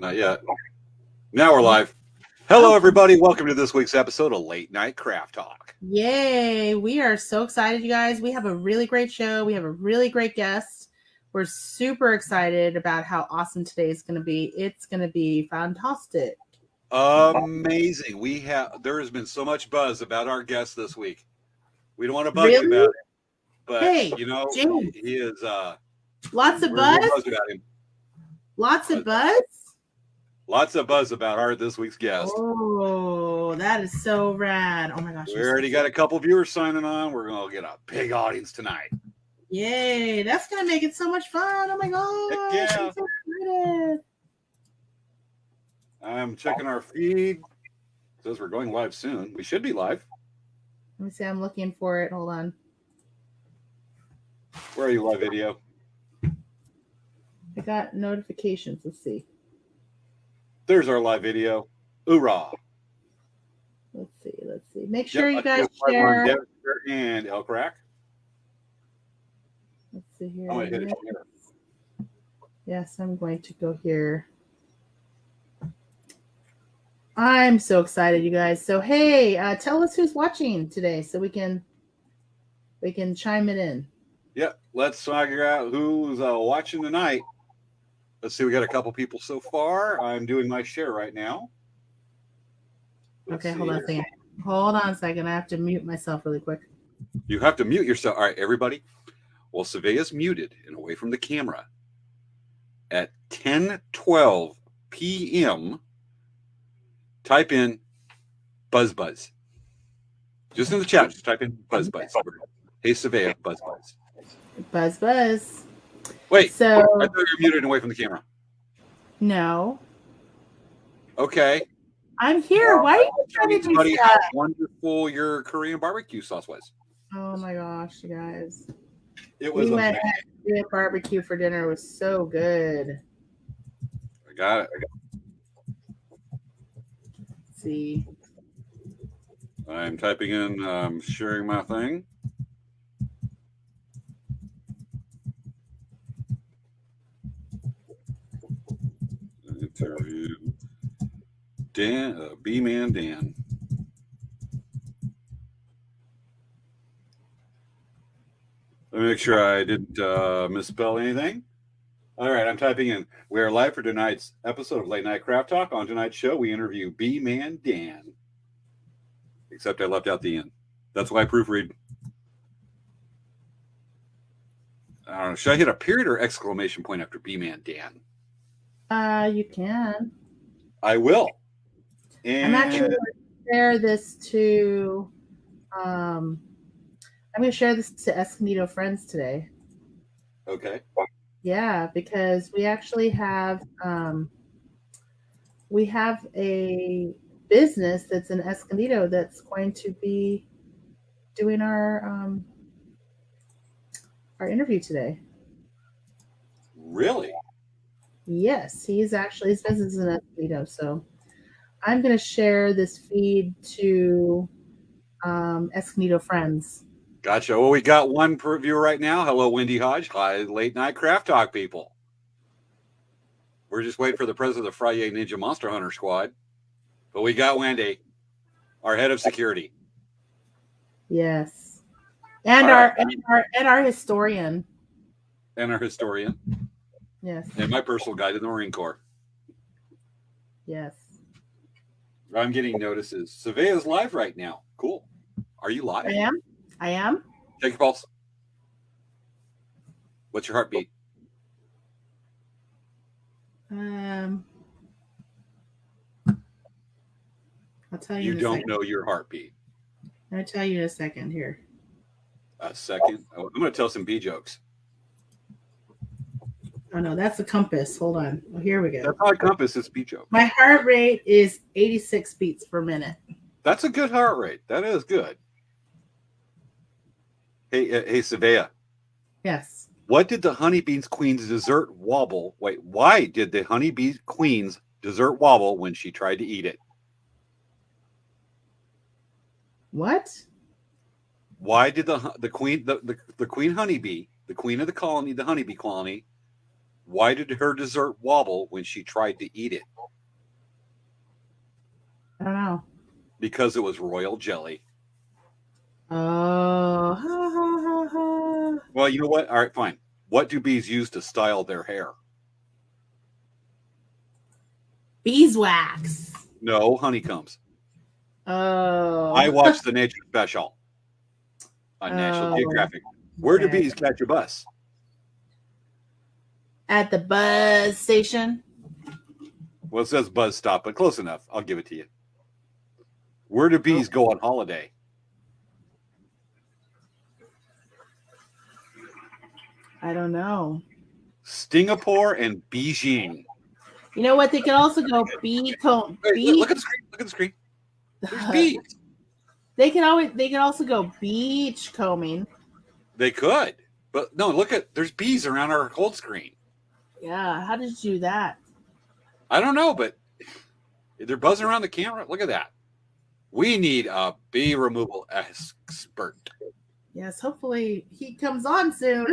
Not yet. Now we're live. Hello, everybody. Welcome to this week's episode of Late Night Craft Talk. Yay. We are so excited, you guys. We have a really great show. We have a really great guest. We're super excited about how awesome today is going to be. It's going to be fantastic. Amazing. There has been so much buzz about our guest this week. We don't want to bug you about it, but hey, James. He is lots of buzz about him. Lots of buzz. Lots of buzz about this week's guest. Oh, that is so rad. Oh my gosh. We already got a couple viewers signing on. We're going to get a big audience tonight. Yay. That's going to make it so much fun. Oh my gosh. Heck yeah. I'm so excited. I'm checking our feed. It says we're going live soon. We should be live. Let me see. I'm looking for it. Hold on. Where are you, live video? I got notifications. Let's see. There's our live video. Hoorah. Let's see. Make sure you guys share. And El Crack. Let's see here. I'm going to hit it here. Yes, I'm going to go here. I'm so excited, you guys. So, hey, tell us who's watching today so we can chime it in. Yeah, let's figure out who's watching tonight. Let's see, we got a couple people so far. I'm doing my share right now. Hold on a second. Hold on a second. I have to mute myself really quick. You have to mute yourself. All right, everybody. Well, Svea's muted and away from the camera. At 10:12 p.m., type in buzz buzz. Just in the chat, just type in buzz buzz. Hey, Svea, buzz buzz. Buzz buzz. Wait, so I thought you were muted and away from the camera. No. Okay. I'm here. Why are you trying to do that? How wonderful your Korean barbecue sauce was. Oh my gosh, you guys. It was went to barbecue for dinner. It was so good. I got it. Let's see. I'm typing in, sharing my thing. Interview Dan, B-Man Dan. Let me make sure I didn't misspell anything. All right, I'm typing in. We are live for tonight's episode of Late Night Craft Talk. On tonight's show, we interview B-Man Dan. Except I left out the end. That's why I proofread. I don't know. Should I hit a period or exclamation point after B-Man Dan? You can. I will. And I'm actually going to share this to I'm going to share this to Escondido friends today. Okay. Yeah, because we actually have a business that's in Escondido that's going to be doing our interview today. Really? Yes, his business is in Escondido, so I'm going to share this feed to Escondido friends. Gotcha. Well, we got one per viewer right now. Hello, Wendy Hodge. Hi, Late Night Craft Talk people. We're just waiting for the president of the Friday Ninja Monster Hunter Squad. But we got Wendy, our head of security. Yes. And our historian. And our historian. Yes. And my personal guide in the Marine Corps. Yes. I'm getting notices. Svea's live right now. Cool. Are you live? I am. Take your pulse. What's your heartbeat? I'll tell you. You don't know your heartbeat. I'll tell you in a second here. A second? Oh, I'm going to tell some bee jokes. Oh, no, that's the compass. Hold on. Oh, here we go. That's not a compass. It's bee joke. My heart rate is 86 beats per minute. That's a good heart rate. That is good. Hey, Svea. Yes. What did the honeybee queen's dessert wobble? Wait, why did the honeybee queen's dessert wobble when she tried to eat it? What? Why did the queen honeybee, the queen of the colony, the honeybee colony, Why did her dessert wobble when she tried to eat it? I don't know. Because it was royal jelly. Oh, ha, ha, ha, ha. Well, you know what? All right, fine. What do bees use to style their hair? Beeswax. No, honeycombs. Oh. I watched the Nature Special on National Oh, Geographic. Where do okay. bees catch a bus? At the buzz station. Well, it says buzz stop, but close enough. I'll give it to you. Where do bees go on holiday? I don't know. Singapore and Beijing. You know what? They could also go bee comb. Hey, look at the screen. Look at the screen. There's bees. They can also go beach combing. They could, but no. Look at there's bees around our cold screen. Yeah, how did you do that? I don't know, but they're buzzing around the camera. Look at that. We need a bee removal expert. Yes, hopefully he comes on soon.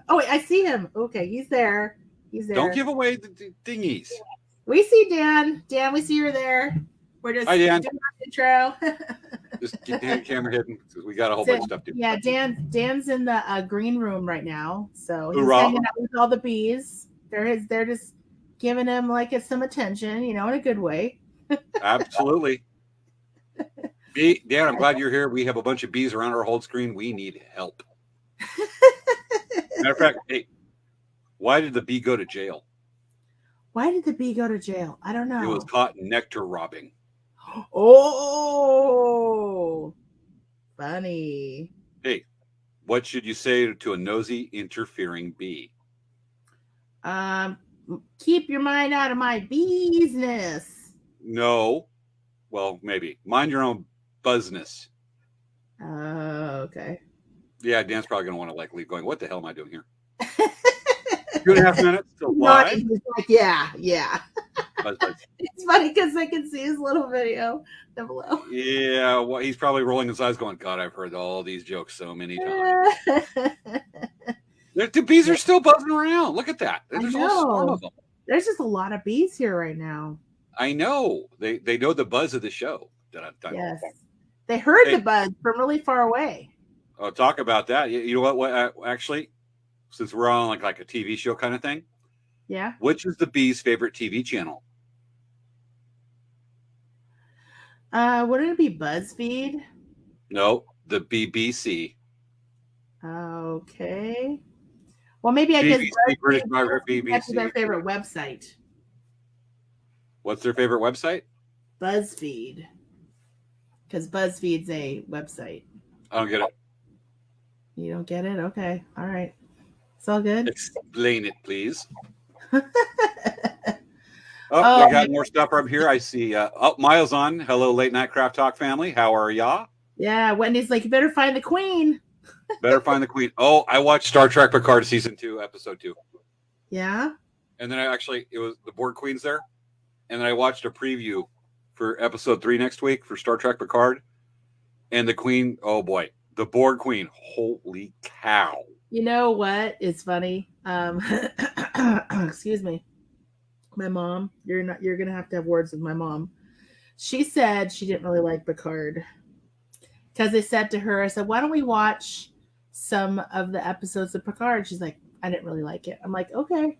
Oh wait, I see him. Okay, he's there. He's there. Don't give away the dingies. We see Dan. Dan, we see you're there. We're just Hi, Dan. doing our intro. Just get the camera hidden because we got a whole bunch of stuff to do. Yeah, Dan's in the green room right now, so he's Hoorah. hanging out with all the bees. They're just giving him like some attention, in a good way. Absolutely. Dan, I'm glad you're here. We have a bunch of bees around our hold screen. We need help. Matter of fact, hey, why did the bee go to jail? Why did the bee go to jail? I don't know. It was caught nectar robbing. Oh, funny. Hey, what should you say to a nosy, interfering bee? Keep your mind out of my business. No. Well, maybe. Mind your own business. Okay. Yeah, Dan's probably going to want to leave going, what the hell am I doing here? 2.5 minutes till live. Like, yeah. Buzz. It's funny because I can see his little video down below. Yeah, well, he's probably rolling his eyes going, God, I've heard all these jokes so many times. The bees are still buzzing around. Look at that. There's a whole swarm of them. There's just a lot of bees here right now. I know. They know the buzz of the show. Yes. They heard the buzz from really far away. Oh, talk about that. You know what? Actually, since we're on like a TV show kind of thing. Yeah. Which is the bees' favorite TV channel? Wouldn't it be BuzzFeed? No, the BBC. Okay. Well, maybe I guess British BBC. That's their favorite website. What's their favorite website? BuzzFeed. Because BuzzFeed's a website. I don't get it. You don't get it? Okay. All right. It's all good. Explain it, please. We got more stuff from here. I see. Miles on. Hello, Late Night Craft Talk family. How are ya? Yeah. Wendy's like, you better find the queen. Better find the queen. Oh, I watched Star Trek Picard season 2, episode 2. Yeah. And then it was the Borg Queen's there. And then I watched a preview for episode 3 next week for Star Trek Picard. And the queen, oh boy, the Borg Queen. Holy cow. You know what is funny? Excuse me. My mom, you're going to have words with my mom. She said she didn't really like Picard. Because they said to her, I said, why don't we watch some of the episodes of Picard? She's like, I didn't really like it. I'm like, okay.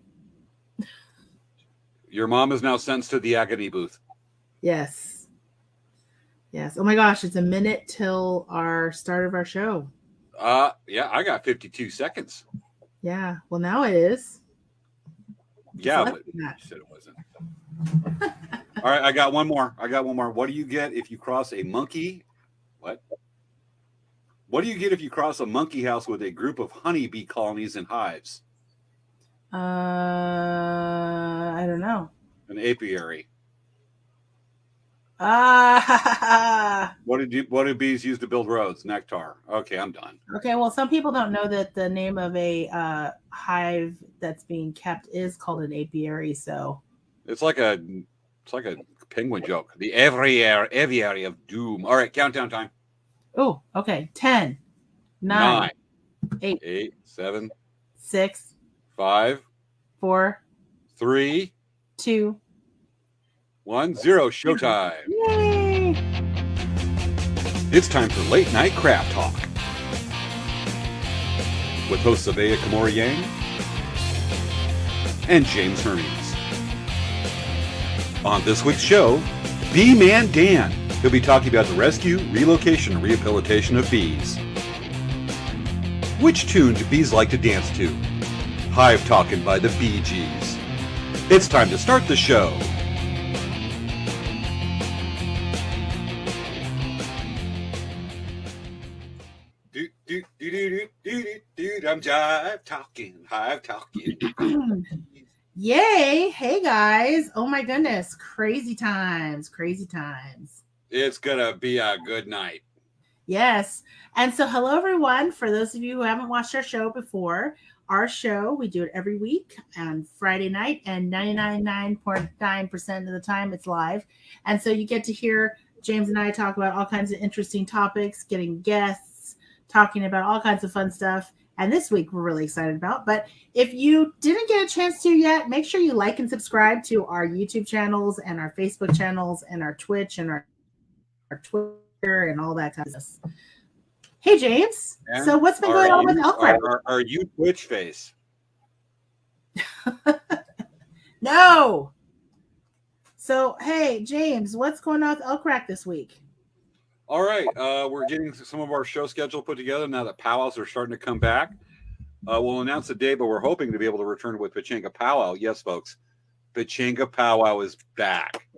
Your mom is now sentenced to the agony booth. Yes. Oh my gosh, it's a minute till our start of our show. Yeah, I got 52 seconds. Yeah, well now it is. Yeah, but you said it wasn't. All right, I got one more. What do you get if you cross a monkey? What do you get if you cross a monkey house with a group of honeybee colonies and hives? I don't know. An apiary. What do bees use to build roads? Nectar. Okay, I'm done. Okay, well, some people don't know that the name of a hive that's being kept is called an apiary. So it's like a penguin joke. The aviary of doom. All right, countdown time. Oh, okay. 10, 9, 8, 7, 6, 5, 4, 3, 2, 1, 0. Showtime. Yay! It's time for Late Night Craft Talk with hosts Svea Yang and James Hermes. On this week's show, Bee Man Dan. He'll be talking about the rescue, relocation, and rehabilitation of bees. Which tune do bees like to dance to? Hive Talking by the Bee Gees. It's time to start the show. I'm jive talking, hive talking. Yay! Hey guys! Oh my goodness! Crazy times! Crazy times! It's gonna be a good night. Yes. And so, hello everyone. For those of you who haven't watched our show before, our show, we do it every week on Friday night, and 99.9% of the time it's live. And so you get to hear James and I talk about all kinds of interesting topics, getting guests, talking about all kinds of fun stuff. And this week we're really excited about. But if you didn't get a chance to yet, make sure you like and subscribe to our YouTube channels and our Facebook channels and our Twitch and our Twitter and all that kind of stuff. Hey, James. And so what's been going on with Elk? Are you Twitch face? No. So, hey, James, what's going on with Elk Rack this week? All right. We're getting some of our show schedule put together now that powwows are starting to come back. We'll announce the day, but we're hoping to be able to return with Pachanga Powwow. Yes, folks. Pachanga Powwow is back.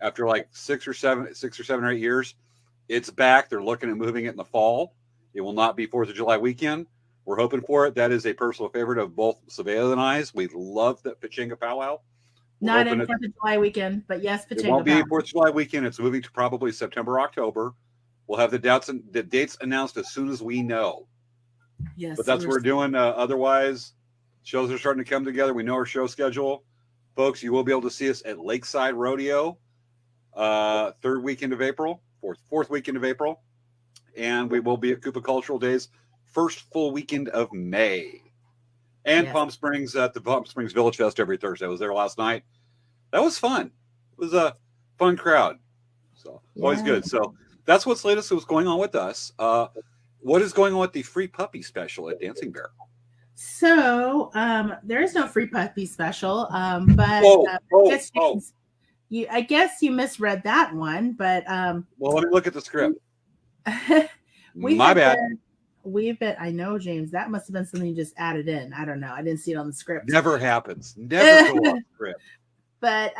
After like 6 or 7 or 8 years, it's back. They're looking at moving it in the fall. It will not be 4th of July weekend. We're hoping for it. That is a personal favorite of both Svea and I's. We love that Pachanga Powwow. Not in 4th of July weekend, but yes, Pachanga It won't be 4th of July weekend. It's moving to probably September, October. We'll have the dates announced as soon as we know. Yes, but that's what we're doing. Otherwise, shows are starting to come together. We know our show schedule. Folks, you will be able to see us at Lakeside Rodeo, 3rd weekend of April, 4th weekend of April. And we will be at Koopa Cultural Days, 1st full weekend of May. And Palm Springs at the Palm Springs Village Fest every Thursday. I was there last night. That was fun. It was a fun crowd. So always good. So that's what's latest. What's going on with us. What is going on with the free puppy special at Dancing Bear? So there is no free puppy special. But I guess you misread that one. But well, let me look at the script. My bad. I know, James, that must have been something you just added in. I don't know. I didn't see it on the script. Never happens. Never go off script. But,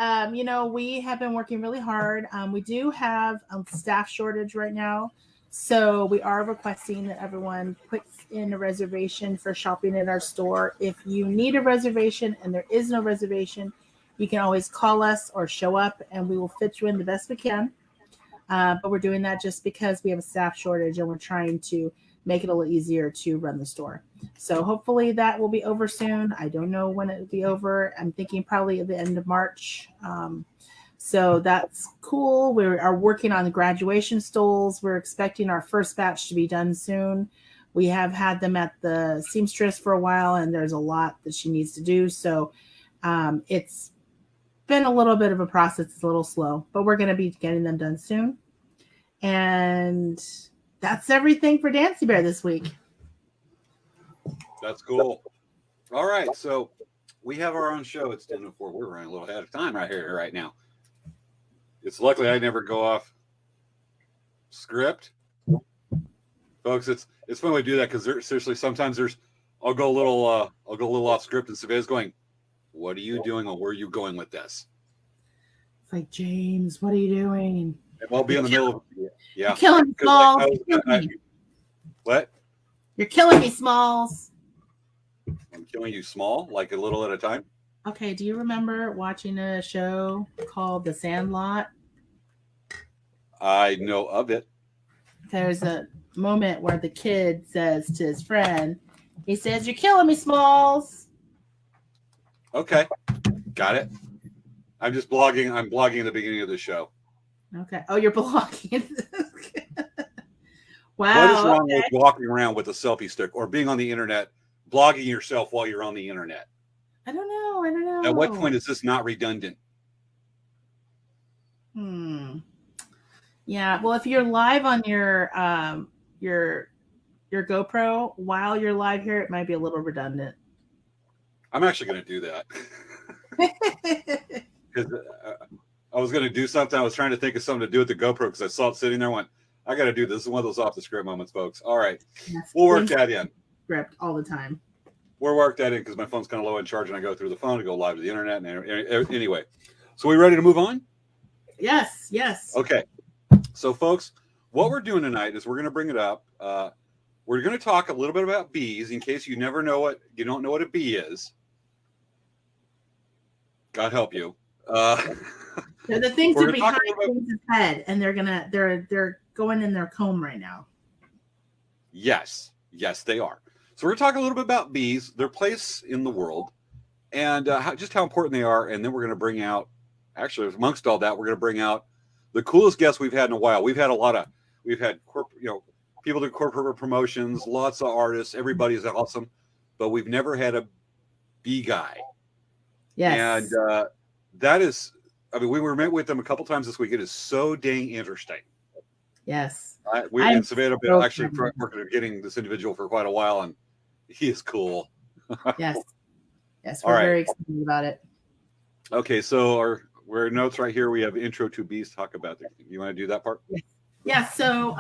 we have been working really hard. We do have a staff shortage right now. So we are requesting that everyone puts in a reservation for shopping at our store. If you need a reservation and there is no reservation, you can always call us or show up and we will fit you in the best we can. But we're doing that just because we have a staff shortage and we're trying to make it a little easier to run the store. So hopefully that will be over soon. I don't know when it will be over. I'm thinking probably at the end of March. So that's cool. We are working on the graduation stoles. We're expecting our first batch to be done soon. We have had them at the seamstress for a while, and there's a lot that she needs to do. So it's been a little bit of a process. It's a little slow, but we're going to be getting them done soon. And that's everything for Dancing Bear this week. That's cool. All right. So we have our own show. It's 10:04. We're running a little ahead of time right now. It's luckily I never go off script. Folks, it's fun when we do that because seriously, sometimes I'll go a little off script and Svea's going, what are you doing or where are you going with this? It's like, James, what are you doing? And I'll be in the middle of You're killing me, Smalls. What? You're killing me, Smalls. I'm killing you small, like a little at a time. Okay, do you remember watching a show called The Sandlot? I know of it. There's a moment where the kid says to his friend, he says, "You're killing me, Smalls." Okay, got it. I'm just blogging. I'm blogging at the beginning of the show. Okay. Oh, you're blogging. Wow. What is wrong with walking around with a selfie stick or being on the internet, blogging yourself while you're on the internet? I don't know. I don't know. At what point is this not redundant? Yeah. Well, if you're live on your GoPro while you're live here, it might be a little redundant. I'm actually going to do that. Because I was going to do something. I was trying to think of something to do with the GoPro because I saw it sitting there and went, I got to do this. This is one of those off the script moments, folks. All right. Yes, we'll work that in. Script all the time. We'll work that in because my phone's kind of low in charge and I go through the phone to go live to the internet. And anyway, so we ready to move on? Yes. Yes. Okay. So, folks, what we're doing tonight is we're going to bring it up. We're going to talk a little bit about bees in case you don't know what a bee is. God help you. They're the things that are behind James's head, and they're going in their comb right now. Yes, they are. So we're going to talk a little bit about bees, their place in the world, and just how important they are. And then we're going to bring out, actually, amongst all that, we're going to bring out the coolest guests we've had in a while. We've had people do corporate promotions, lots of artists. Everybody's awesome, but we've never had a bee guy. Yes, and that is. I mean, we were met with them a couple times this week. It is so dang interesting. Yes. We and Savannah have been actually working on getting this individual for quite a while, and he is cool. Yes. We're very excited about it. Okay, so our notes right here. We have intro to bees. Talk about it. You want to do that part? Yeah. So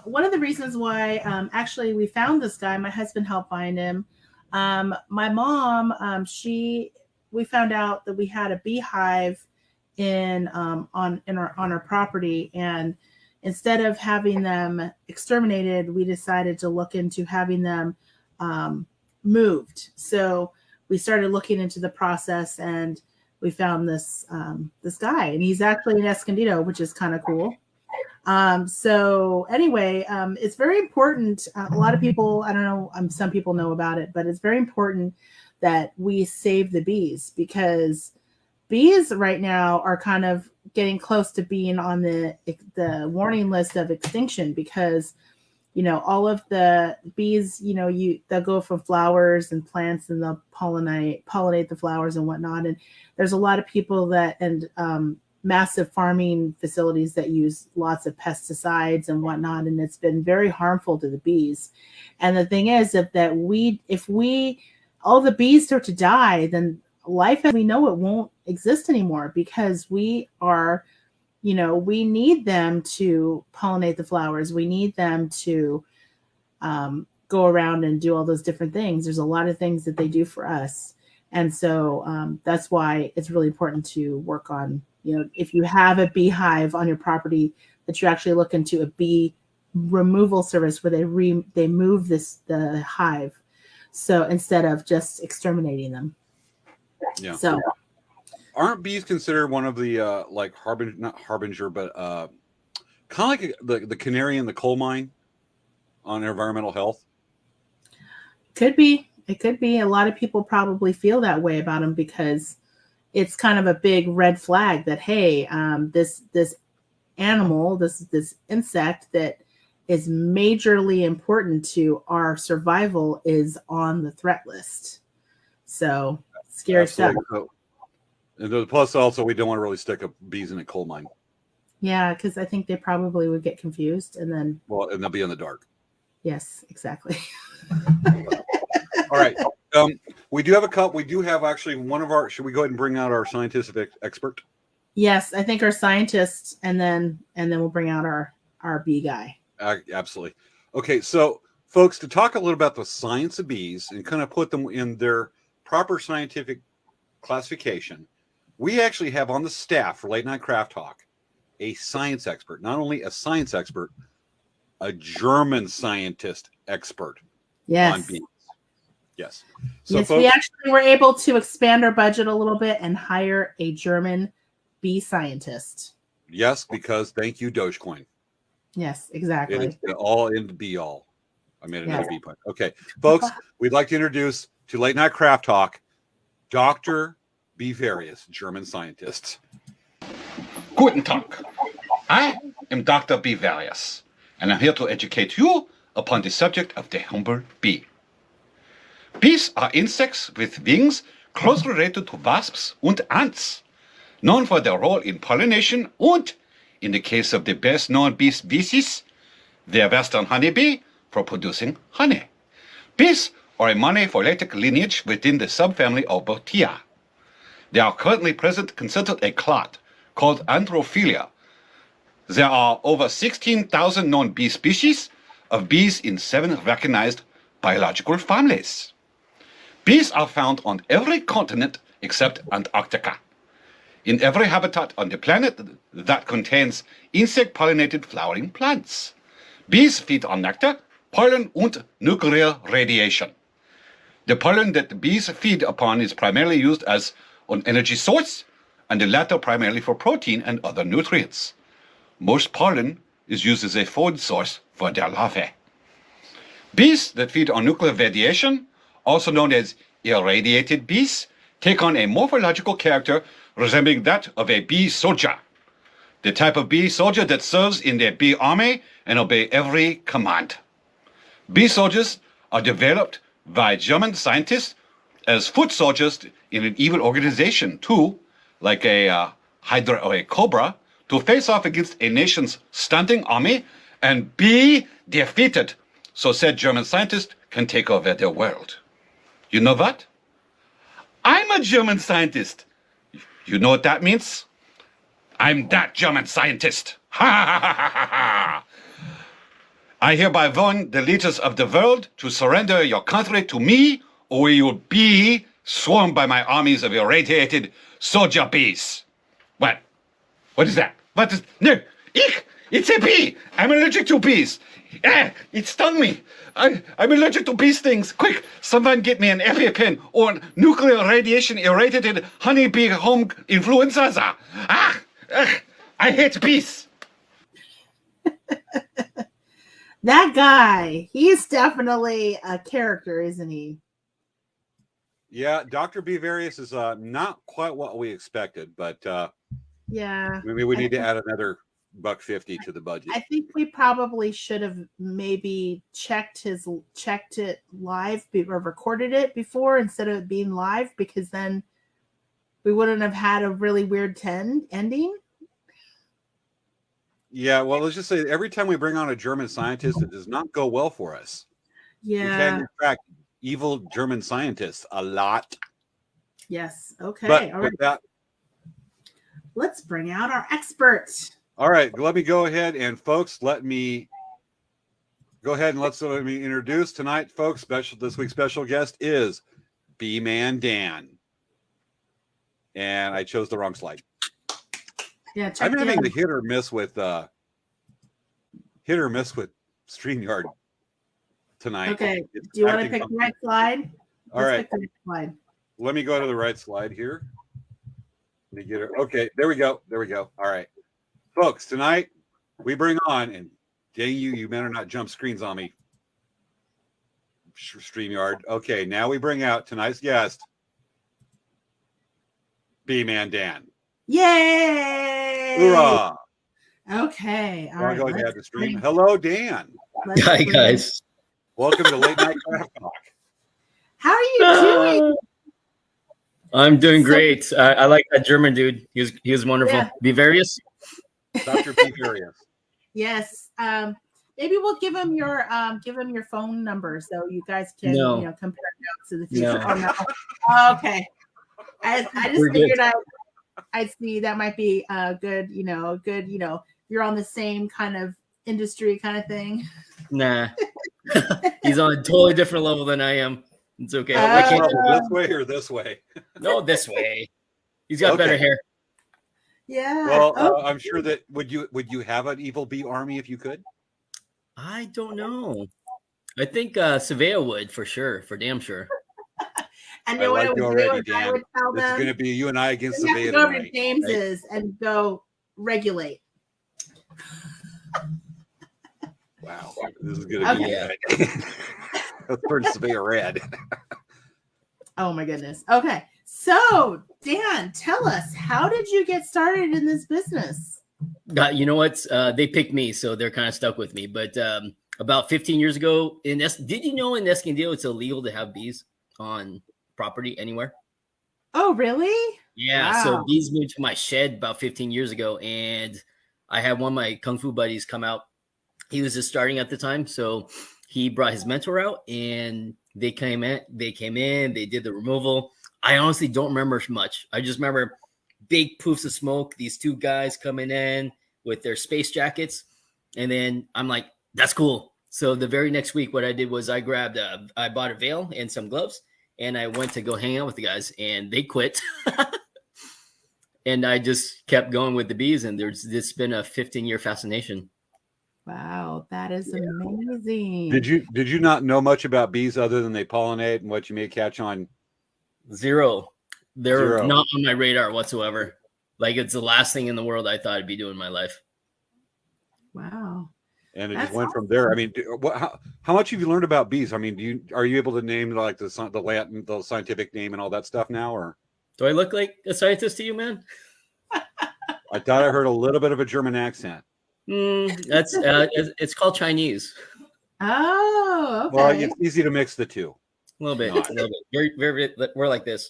one of the reasons why actually we found this guy, my husband helped find him. My mom, we found out that we had a beehive on our property, and instead of having them exterminated, we decided to look into having them moved. So we started looking into the process, and we found this guy, and he's actually in Escondido, which is kind of cool. So anyway, it's very important. A lot of people, I don't know, some people know about it, but it's very important that we save the bees, because bees right now are kind of getting close to being on the warning list of extinction, because all of the bees, they'll go from flowers and plants, and they'll pollinate the flowers and whatnot. And there's a lot of people and massive farming facilities that use lots of pesticides and whatnot, and it's been very harmful to the bees. And the thing is, if all the bees start to die, then life as we know it won't exist anymore, because we need them to pollinate the flowers. We need them to go around and do all those different things. There's a lot of things that they do for us. And so that's why it's really important to work on, if you have a beehive on your property, that you actually look into a bee removal service where they move the hive. So instead of just exterminating them. Yeah. So aren't bees considered one of the not harbinger, but kind of like the canary in the coal mine on environmental health? Could be. It could be. A lot of people probably feel that way about them, because it's kind of a big red flag that, hey, this animal, this insect that is majorly important to our survival is on the threat list. So scary stuff. And plus, also, we don't want to really stick up bees in a coal mine. Yeah, because I think they probably would get confused, and they'll be in the dark. Yes, exactly. All right. We do have a cup. We do have actually one of our. Should we go ahead and bring out our scientific expert? Yes, I think our scientists, and then we'll bring out our bee guy. Absolutely. Okay, so folks, to talk a little about the science of bees and kind of put them in their proper scientific classification, we actually have on the staff for Late Night Craft Talk a science expert. Not only a science expert, a German scientist expert on bees. Yes. So yes, folks, we actually were able to expand our budget a little bit and hire a German bee scientist. Yes, because thank you, Dogecoin. Yes, exactly. It's all in be all. I made another bee pun. Okay, folks, we'd like to introduce to Late Night Craft Talk, Dr. Bevarius, German scientist. Guten Tag. I am Dr. Bevarius, and I'm here to educate you upon the subject of the humble bee. Bees are insects with wings closely related to wasps and ants, known for their role in pollination and, in the case of the best-known bee species, the western honeybee, for producing honey. Bees are a monophyletic lineage within the subfamily of Botia. They are currently considered a clade called Anthrophilia. There are over 16,000 known bee species of bees in 7 recognized biological families. Bees are found on every continent except Antarctica. In every habitat on the planet that contains insect-pollinated flowering plants. Bees feed on nectar, pollen, and nuclear radiation. The pollen that the bees feed upon is primarily used as an energy source, and the latter primarily for protein and other nutrients. Most pollen is used as a food source for their larvae. Bees that feed on nuclear radiation, also known as irradiated bees, take on a morphological character resembling that of a bee soldier. The type of bee soldier that serves in the bee army and obey every command. Bee soldiers are developed by German scientists as foot soldiers in an evil organization too, like a hydra or a cobra, to face off against a nation's standing army and be defeated, so said German scientists can take over their world. You know what? I'm a German scientist. You know what that means? I'm that German scientist. Ha ha ha ha ha ha! I hereby warn the leaders of the world to surrender your country to me, or you will be swarmed by my armies of irradiated soldier bees. What? What is that? What is... No! It's a bee! I'm allergic to bees! It stung me! I'm allergic to bee stings! Quick! Someone get me an EpiPen or nuclear radiation irradiated honeybee home influenza! I hate bees! That guy, he's definitely a character, isn't he? Yeah, Dr. Bevarius is not quite what we expected, but yeah, maybe we need to add another $1.50 to the budget. I think we probably should have maybe checked it live or recorded it before instead of it being live, because then we wouldn't have had a really weird ending. Yeah, well, let's just say every time we bring on a German scientist, it does not go well for us. Yeah. We can attract evil German scientists a lot. Yes. Okay. But all with right. that, let's bring out our expert. All right, let me go ahead and folks, let me introduce tonight, folks. This week's special guest is B-Man Dan. And I chose the wrong slide. Yeah, I'm having the hit or miss with StreamYard tonight. Okay. Do you want to pick the right slide? All right. Pick the right slide. Let me go to the right slide here. Let me get her. Okay, there we go. All right. Folks, tonight we bring on, and dang you better not jump screens on me, StreamYard. Okay, now we bring out tonight's guest, B-Man Dan. Yay! Hoorah! Okay, all right. Go ahead to stream. Hello, Dan. Hi, guys. Welcome to Late Night Craft Talk. How are you doing? I'm doing great. I like that German dude. He was wonderful. Yeah. Bevarius? Dr. Bevarius. Yes. Maybe we'll give him your phone number so you guys can compare notes in the future. No. Oh, no. Okay. I just We're figured good. I'd see that might be good, you're on the same kind of industry kind of thing. Nah. He's on a totally different level than I am. It's okay. This way or this way? No, this way. He's got better hair. Yeah. Well, I'm sure that would you have an evil bee army if you could? I don't know. I think Svea would for sure, for damn sure. And I what like I you would already, do is I Dan. would tell This is them going to be you and I against you have to Svea go over to tonight. James's and go regulate. Wow, this is going to be good. Let's turn Svea red. Oh my goodness. Okay. So, Dan, tell us, how did you get started in this business? You know what? They picked me, so they're kind of stuck with me. But about 15 years ago, did you know in Escondido it's illegal to have bees on property anywhere? Oh, really? Yeah. So Wow. bees moved to my shed about 15 years ago, and I had one of my kung fu buddies come out. He was just starting at the time, so he brought his mentor out, and they came in. They did the removal. I honestly don't remember much. I just remember big poofs of smoke. These two guys coming in with their space jackets, and then I'm like, "That's cool." So the very next week, what I did was I bought a veil and some gloves, and I went to go hang out with the guys, and they quit. And I just kept going with the bees, and it's been a 15-year fascination. Wow, that is amazing. Did you not know much about bees other than they pollinate and what you may catch on? Zero. They're Zero. not on my radar whatsoever. Like, it's the last thing in the world I thought I'd be doing in my life. Wow. And it That's just went from there. I mean, how much have you learned about bees? I mean, are you able to name like the scientific name and all that stuff now, or? Do I look like a scientist to you, man? I thought I heard a little bit of a German accent. It's called Chinese. Oh, okay. Well, it's easy to mix the two. A little bit. Very, very. We're like this.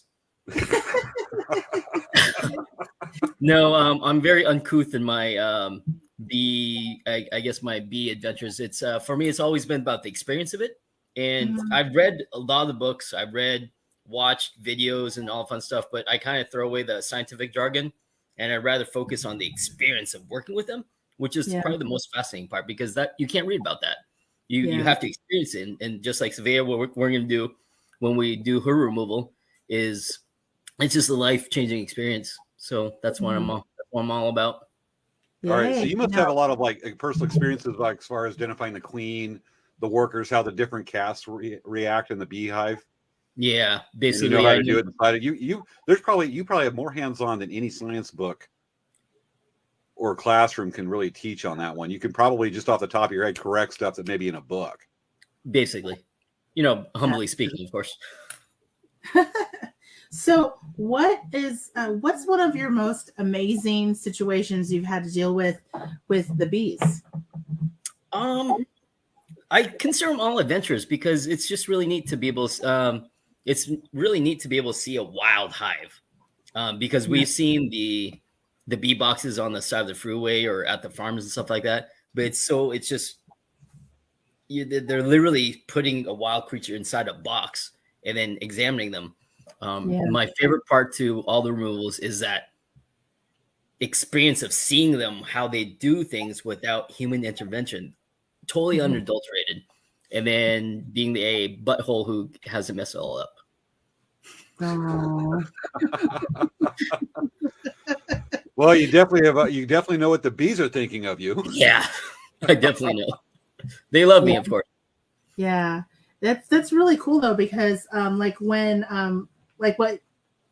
No, I'm very uncouth in my bee. I guess my bee adventures. It's for me. It's always been about the experience of it, and I've read a lot of the books. I've watched videos and all fun stuff, but I kind of throw away the scientific jargon, and I'd rather focus on the experience of working with them, which is probably the most fascinating part, because that you can't read about that. You have to experience it, and just like Svea, what we're going to do when we do her removal is it's just a life-changing experience. So that's what I'm all about. Yay. All right, so you must have a lot of like personal experiences, like as far as identifying the queen, the workers, how the different castes react in the beehive. Yeah, basically, and you know how to do it inside of you. You probably have more hands-on than any science book or classroom can really teach on that one. You can probably just off the top of your head correct stuff that may be in a book. Basically, humbly speaking, of course. So what's one of your most amazing situations you've had to deal with the bees? I consider them all adventures because it's just really neat to be able to, it's really neat to be able to see a wild hive, because we've seen the bee boxes on the side of the freeway or at the farms and stuff like that. But they're literally putting a wild creature inside a box and then examining them. My favorite part to all the removals is that experience of seeing them, how they do things without human intervention, totally unadulterated, and then being a butthole who has to mess it all up. Oh. Well, you definitely know what the bees are thinking of you. Yeah, I definitely know. They love me, of course. Yeah, that's really cool though, because like when like what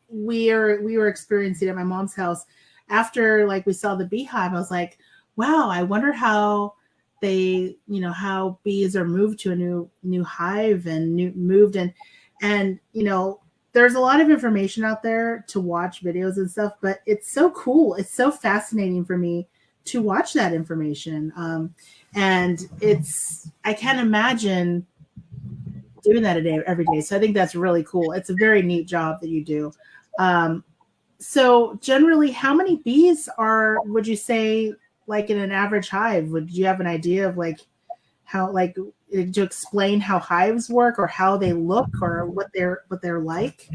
we were experiencing at my mom's house after like we saw the beehive, I was like, wow, I wonder how they, how bees are moved to a new hive and moved and there's a lot of information out there to watch videos and stuff, but it's so cool. It's so fascinating for me to watch that information. And I can't imagine doing that every day. So I think that's really cool. It's a very neat job that you do. So generally, how many bees would you say, like in an average hive? Would you have an idea of like how, like, to explain how hives work or how they look or what they're like?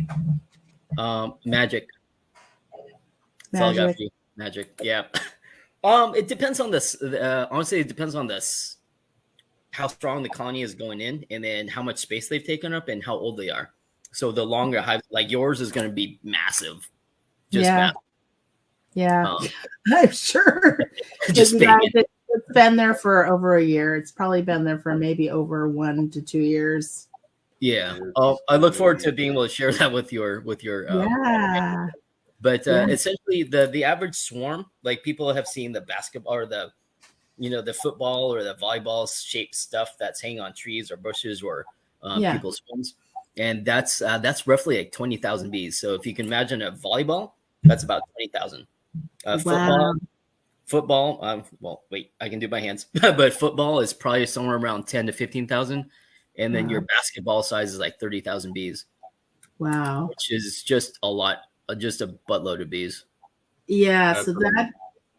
Magic. That's all I got for you. Magic. Yeah. It depends on this. Honestly, it depends on this, how strong the colony is going in, and then how much space they've taken up and how old they are. So the longer hive, like yours, is going to be massive. Just massive. Yeah, I'm sure. Just it's been there for over a year. It's probably been there for maybe over 1 to 2 years. Yeah. I look forward to being able to share that with your. Yeah. But essentially, the average swarm, like people have seen the basketball or the football or the volleyball shaped stuff that's hanging on trees or bushes or people's homes, and that's roughly like 20,000 bees. So if you can imagine a volleyball, that's about 20,000. Football. Well, wait, I can do my hands, but football is probably somewhere around 10 to 15,000, and then your basketball size is like 30,000 bees. Wow, which is just a lot. just a buttload of bees. Yeah, That's so that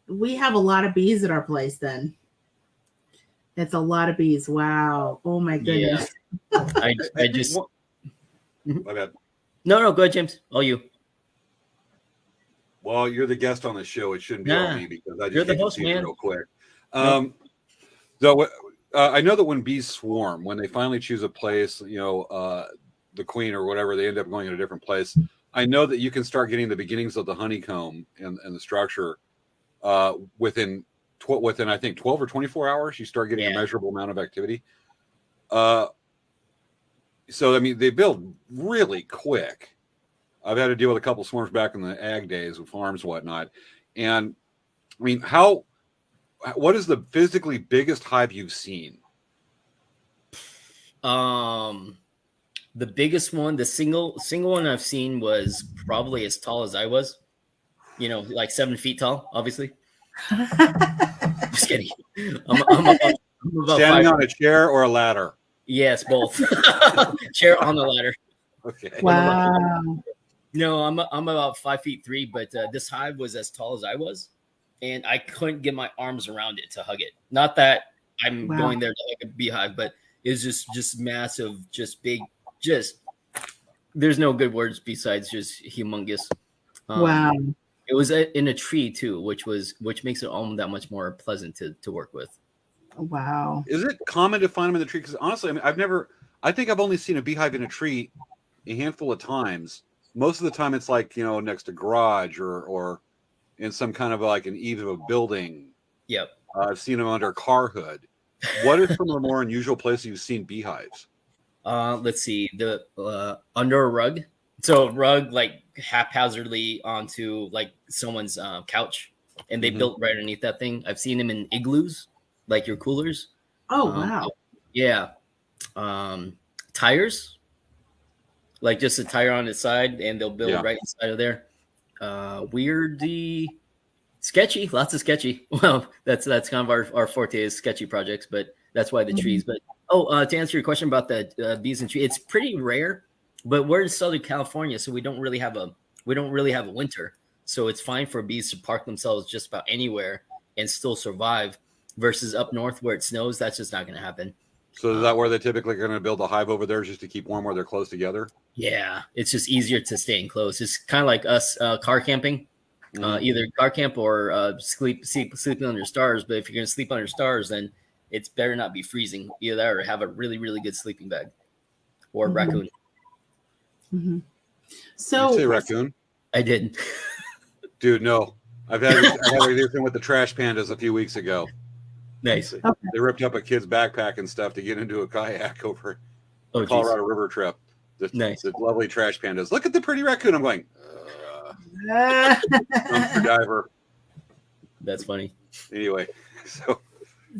we have a lot of bees at our place then. It's a lot of bees. Wow. Oh my goodness. I just My bad. no, go ahead, James. All you. Well, you're the guest on the show. It shouldn't be all Nah, me because I you're just the hate to host, see it man. real quick. Nope. So I know that when bees swarm, when they finally choose a place, the queen or whatever, they end up going in a different place. I know that you can start getting the beginnings of the honeycomb and the structure within I think 12 or 24 hours. You start getting a measurable amount of activity. So I mean, they build really quick. I've had to deal with a couple swarms back in the ag days with farms and whatnot. And I mean, what is the physically biggest hive you've seen? The biggest one, the single one I've seen was probably as tall as I was. Like 7 feet tall, obviously. Just kidding. I'm about Standing 5. on a chair or a ladder? Yes, both. Chair on the ladder. Okay. Wow. No, I'm about 5'3", but this hive was as tall as I was, and I couldn't get my arms around it to hug it. Not that I'm going there to hug a beehive, but it's just massive, just big, there's no good words besides just humongous. Wow. It was in a tree too, which makes it all that much more pleasant to work with. Wow. Is it common to find them in the tree? Because honestly, I mean, I think I've only seen a beehive in a tree a handful of times. Most of the time it's like, next to garage or in some kind of like an eave of a building. Yep. I've seen them under a car hood. What are some of the more unusual places you've seen beehives? Let's see, the under a rug. So a rug like haphazardly onto like someone's couch, and they built right underneath that thing. I've seen them in igloos, like your coolers. Oh, wow. Yeah. Tires, like just a tire on its side, and they'll build right inside of there. Weirdy, sketchy, lots of sketchy. Well, that's kind of our forte is sketchy projects, but that's why the trees. But to answer your question about the bees and trees, it's pretty rare. But we're in Southern California, so we don't really have a winter. So it's fine for bees to park themselves just about anywhere and still survive. Versus up north where it snows, that's just not going to happen. So is that where they typically are going to build a hive over there just to keep warm where they're close together? Yeah, it's just easier to stay enclosed. It's kind of like us car camping, either car camp or sleeping under stars. But if you're going to sleep under stars, then it's better not be freezing either, or have a really, really good sleeping bag or raccoon. Mm-hmm. So did you say raccoon? I did. Dude, no. I had to do something with the trash pandas a few weeks ago. Nice. Okay. They ripped up a kid's backpack and stuff to get into a kayak over the geez. Colorado River trip. Nice. The lovely trash pandas. Look at the pretty raccoon. I'm going, dumpster diver. That's funny. Anyway,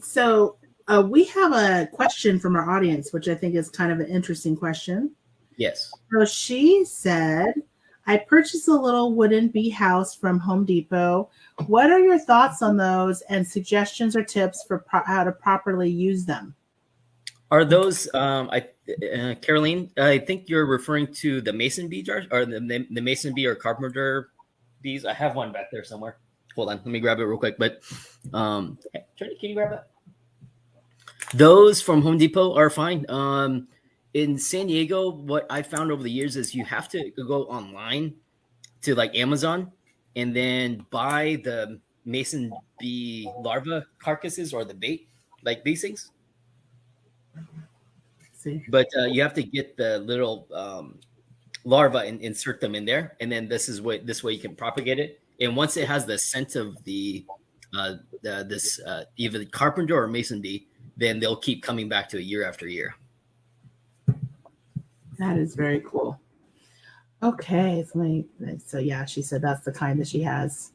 so we have a question from our audience, which I think is kind of an interesting question. Yes. So she said, I purchased a little wooden bee house from Home Depot. What are your thoughts on those and suggestions or tips for how to properly use them? Are those, Caroline, I think you're referring to the mason bee jars or the mason bee or carpenter bees. I have one back there somewhere. Hold on. Let me grab it real quick. But can you grab that? Those from Home Depot are fine. In San Diego, what I found over the years is you have to go online to like Amazon and then buy the mason bee larva carcasses or the bait, like these things. See. But you have to get the little larva and insert them in there, and then this way you can propagate it. And once it has the scent of either the carpenter or mason bee, then they'll keep coming back to it year after year. That is very cool. Okay, so yeah, she said that's the kind that she has.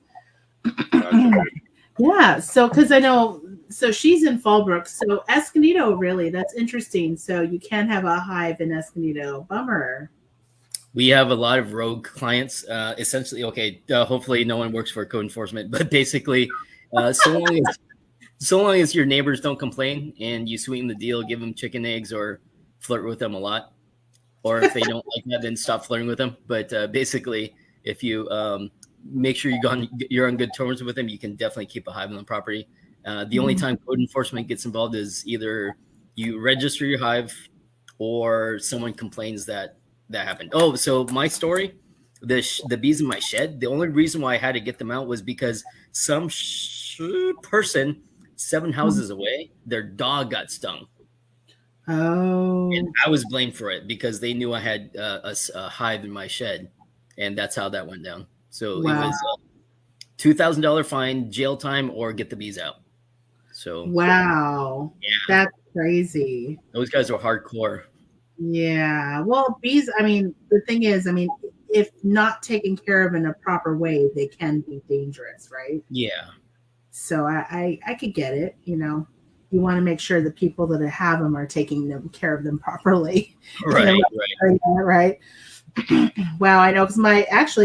Yeah, so because I know, so she's in Fallbrook, so Escondido, really, that's interesting. So you can have a hive in Escondido. Bummer. We have a lot of rogue clients. Essentially, hopefully no one works for code enforcement, but basically, so long as your neighbors don't complain and you sweeten the deal, give them chicken eggs or flirt with them a lot. Or if they don't like that, then stop flirting with them. But basically, if you make sure you're on good terms with them, you can definitely keep a hive on the property. The only time code enforcement gets involved is either you register your hive or someone complains that happened. Oh, so my story, the bees in my shed, the only reason why I had to get them out was because some person 7 houses away, their dog got stung. Oh. And I was blamed for it because they knew I had a hive in my shed, and that's how that went down. So Wow. it was $2,000 fine, jail time, or get the bees out. So wow, yeah, that's crazy. those guys are hardcore. Yeah, well, bees. I mean, the thing is, I mean, if not taken care of in a proper way, they can be dangerous, right? Yeah. So I could get it. You know, you want to make sure the people that have them are taking care of them properly. Right. Right. Wow, I know, because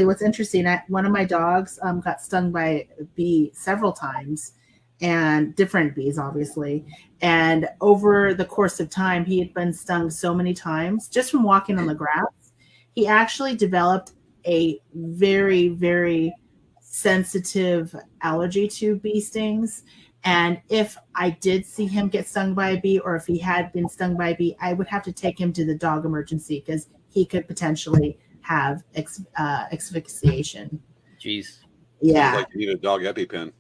what's interesting, one of my dogs got stung by a bee several times, and different bees, obviously. And over the course of time, he had been stung so many times just from walking on the grass. He actually developed a very, very sensitive allergy to bee stings. And if I did see him get stung by a bee, or if he had been stung by a bee, I would have to take him to the dog emergency because he could potentially have asphyxiation. Jeez. Yeah. Sounds like you need a dog EpiPen.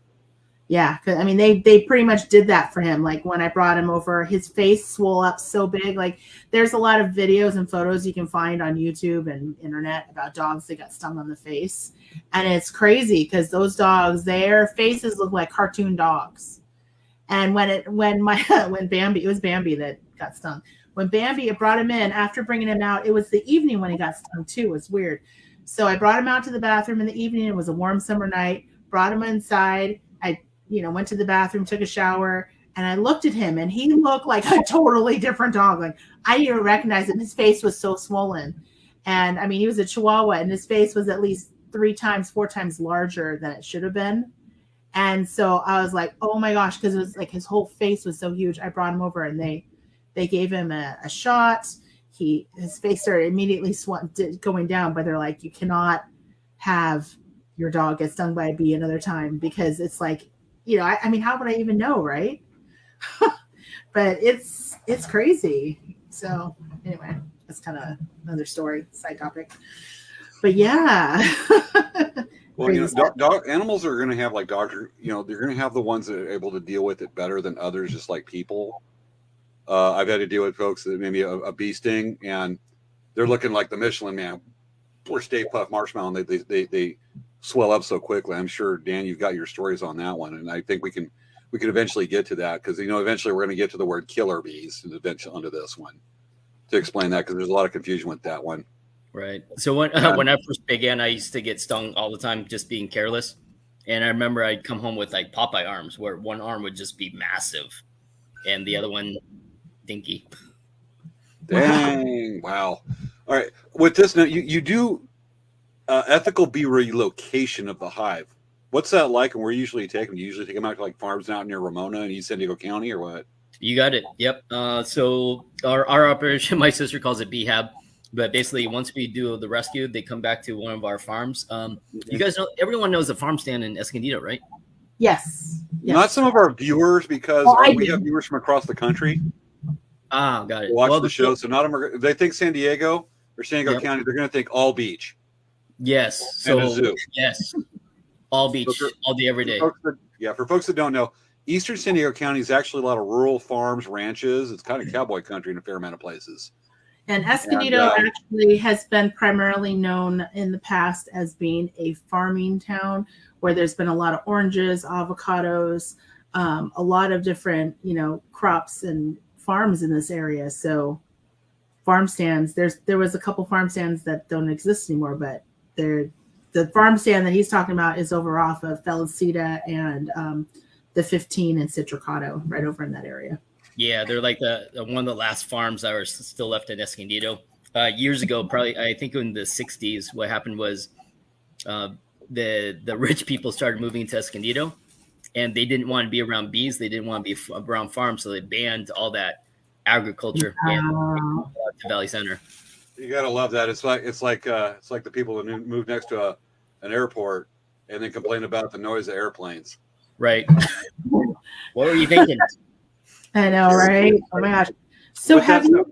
Yeah, because I mean, they pretty much did that for him. Like when I brought him over, his face swole up so big. Like there's a lot of videos and photos you can find on YouTube and internet about dogs that got stung on the face, and it's crazy because those dogs, their faces look like cartoon dogs. And when Bambi, it was Bambi that got stung. When Bambi, it brought him in after bringing him out. It was the evening when he got stung too. It's weird. So I brought him out to the bathroom in the evening. It was a warm summer night. Brought him inside. Went to the bathroom, took a shower, and I looked at him, and he looked like a totally different dog. Like I didn't even recognize him. His face was so swollen. And I mean, he was a Chihuahua, and his face was at least 4 times larger than it should have been. And so I was like, oh my gosh, because it was like his whole face was so huge. I brought him over, and they gave him a shot. His face started immediately going down, but they're like, you cannot have your dog get stung by a bee another time, because it's like, I mean, how would I even know, right? But it's crazy. So anyway, that's kind of another story, side topic. But yeah. Well, dog animals are going to have, like, dogs. They're going to have the ones that are able to deal with it better than others, just like people. I've had to deal with folks that maybe a bee sting, and they're looking like the Michelin Man, or Stay Puft Marshmallow, and they swell up so quickly. I'm sure, Dan, you've got your stories on that one, and I think we can eventually get to that, because eventually we're going to get to the word killer bees and eventually onto this one to explain that, because there's a lot of confusion with that one. Right. So when I first began, I used to get stung all the time just being careless, and I remember I'd come home with like Popeye arms, where one arm would just be massive and the other one dinky. Dang! Wow. All right. With this now, you do ethical bee relocation of the hive. What's that like, and where you usually take them? Do you usually take them out to like farms out near Ramona in East San Diego County, or what? You got it. Yep. So our operation, my sister calls it BHAB, but basically once we do the rescue, they come back to one of our farms. You guys know, everyone knows the farm stand in Escondido, right? Yes. Not some of our viewers, because we have viewers from across the country. Ah, got it. Watch the show, so not them. They think San Diego or San Diego County. They're going to think all beach. Yes. So and a zoo. Yes. All beach, all day, every day. For folks that don't know, Eastern San Diego County is actually a lot of rural farms, ranches. It's kind of cowboy country in a fair amount of places. And Escondido actually has been primarily known in the past as being a farming town, where there's been a lot of oranges, avocados, a lot of different, crops and farms in this area. So farm stands, there was a couple farm stands that don't exist anymore, but the farm stand that he's talking about is over off of Felicita and the 15 in Citricato, right over in that area. Yeah, they're like the one of the last farms that are still left in Escondido. Years ago, probably I think in the 60s, what happened was the rich people started moving to Escondido, and they didn't want to be around bees. They didn't want to be around farms, so they banned all that agriculture to Valley Center. You gotta love that. It's like the people that moved next to an airport and then complain about the noise of airplanes. Right. What were you thinking? I know, right? Oh my gosh. So With that have you? stuff-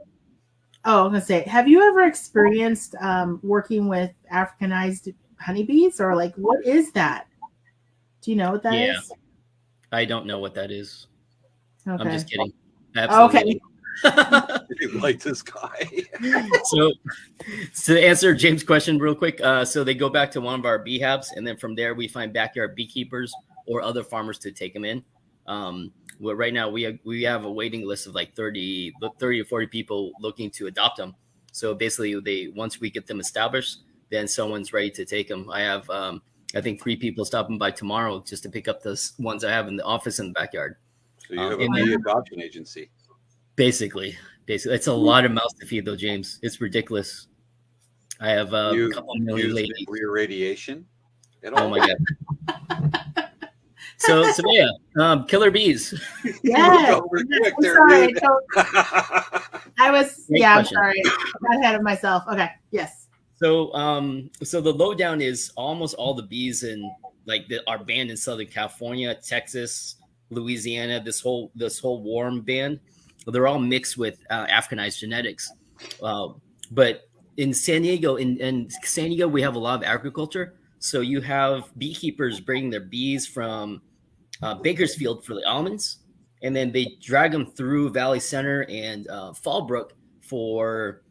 Oh, I'm gonna say, have you ever experienced working with Africanized honeybees, or like what is that? Do you know what that is? Yeah. I don't know what that is. Okay. I'm just kidding. Okay. Absolutely. like this guy. So to answer James' question real quick, so they go back to one of our beehives, and then from there we find backyard beekeepers or other farmers to take them in. Well, right now we have a waiting list of like 30 to 40 people looking to adopt them. So basically, once we get them established, then someone's ready to take them. I have I think 3 people stopping by tomorrow just to pick up the ones I have in the office in the backyard. So you have a and bee adoption agency. Basically, it's a lot of mouths to feed, though, James. It's ridiculous. I have a You couple million use ladies. nuclear radiation at Oh all? my god! So Svea, killer bees. Yes. Over quick I'm there, sorry. dude. I was. Great Yeah, question. I'm sorry. I got ahead of myself. Okay. Yes. So the lowdown is almost all the bees in are banned in Southern California, Texas, Louisiana. This whole warm band, they're all mixed with Africanized genetics. But in San Diego, we have a lot of agriculture. So you have beekeepers bringing their bees from Bakersfield for the almonds, and then they drag them through Valley Center and Fallbrook for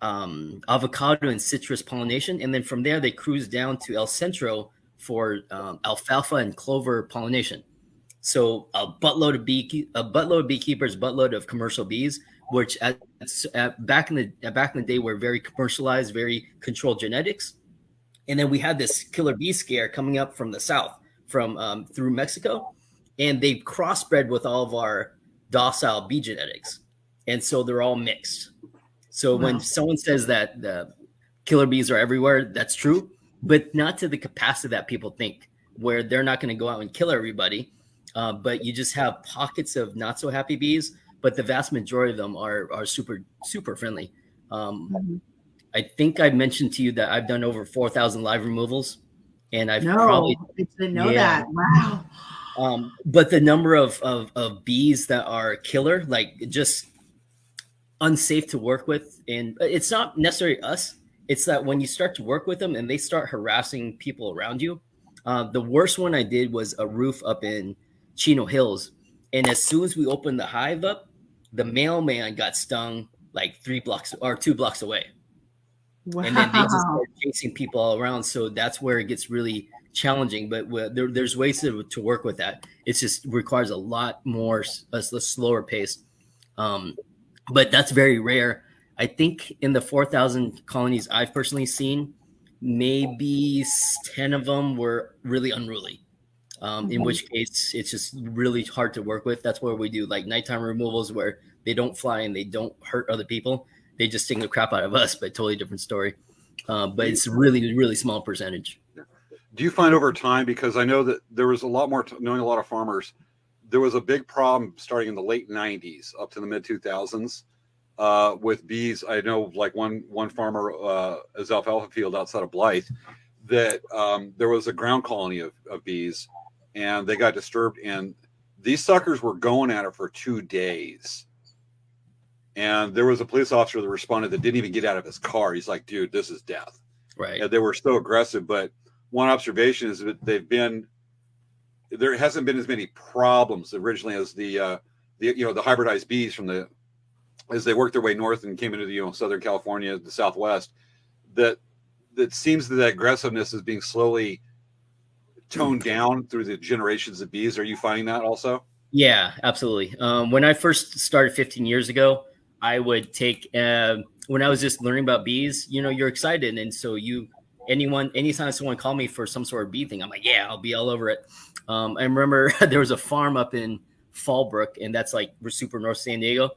avocado and citrus pollination, and then from there they cruise down to El Centro for alfalfa and clover pollination. So a buttload of beekeepers, buttload of commercial bees, which back in the day were very commercialized, very controlled genetics. And then we had this killer bee scare coming up from the south, from through Mexico, and they crossbred with all of our docile bee genetics, and so they're all mixed. So Wow. when someone says that the killer bees are everywhere, that's true, but not to the capacity that people think, where they're not going to go out and kill everybody. But you just have pockets of not so happy bees, but the vast majority of them are super, super friendly. Mhm. I think I mentioned to you that I've done over 4,000 live removals, and I've No, probably I didn't know Yeah. that. Wow. but the number of bees that are killer, like just unsafe to work with, and it's not necessarily us. It's that when you start to work with them and they start harassing people around you. The worst one I did was a roof up in Chino Hills, and as soon as we opened the hive up, the mailman got stung like 2 blocks away. Wow. And then they just start chasing people all around. So that's where it gets really challenging. But there's ways to work with that. It just requires a lot more, a slower pace. But that's very rare. I think in the 4,000 colonies I've personally seen, maybe 10 of them were really unruly. In which case it's just really hard to work with. That's where we do like nighttime removals where they don't fly and they don't hurt other people. They just sting the crap out of us, but totally different story. But it's really, really small percentage. Do you find over time, because I know that there was a lot more, knowing a lot of farmers, there was a big problem starting in the late 90s up to the mid 2000s with bees. I know like one farmer, his alfalfa field outside of Blythe, that there was a ground colony of bees and they got disturbed, and these suckers were going at it for 2 days. And there was a police officer that responded that didn't even get out of his car. He's like, dude, this is death. Right. And they were so aggressive. But one observation is that there hasn't been as many problems originally as the hybridized bees as they worked their way north and came into Southern California, the Southwest, that seems that aggressiveness is being slowly toned down through the generations of bees. Are you finding that also? Yeah, absolutely. When I first started 15 years ago, I would take when I was just learning about bees, you're excited. And so anytime someone called me for some sort of bee thing, I'm like, yeah, I'll be all over it. I remember there was a farm up in Fallbrook, and that's like super North San Diego.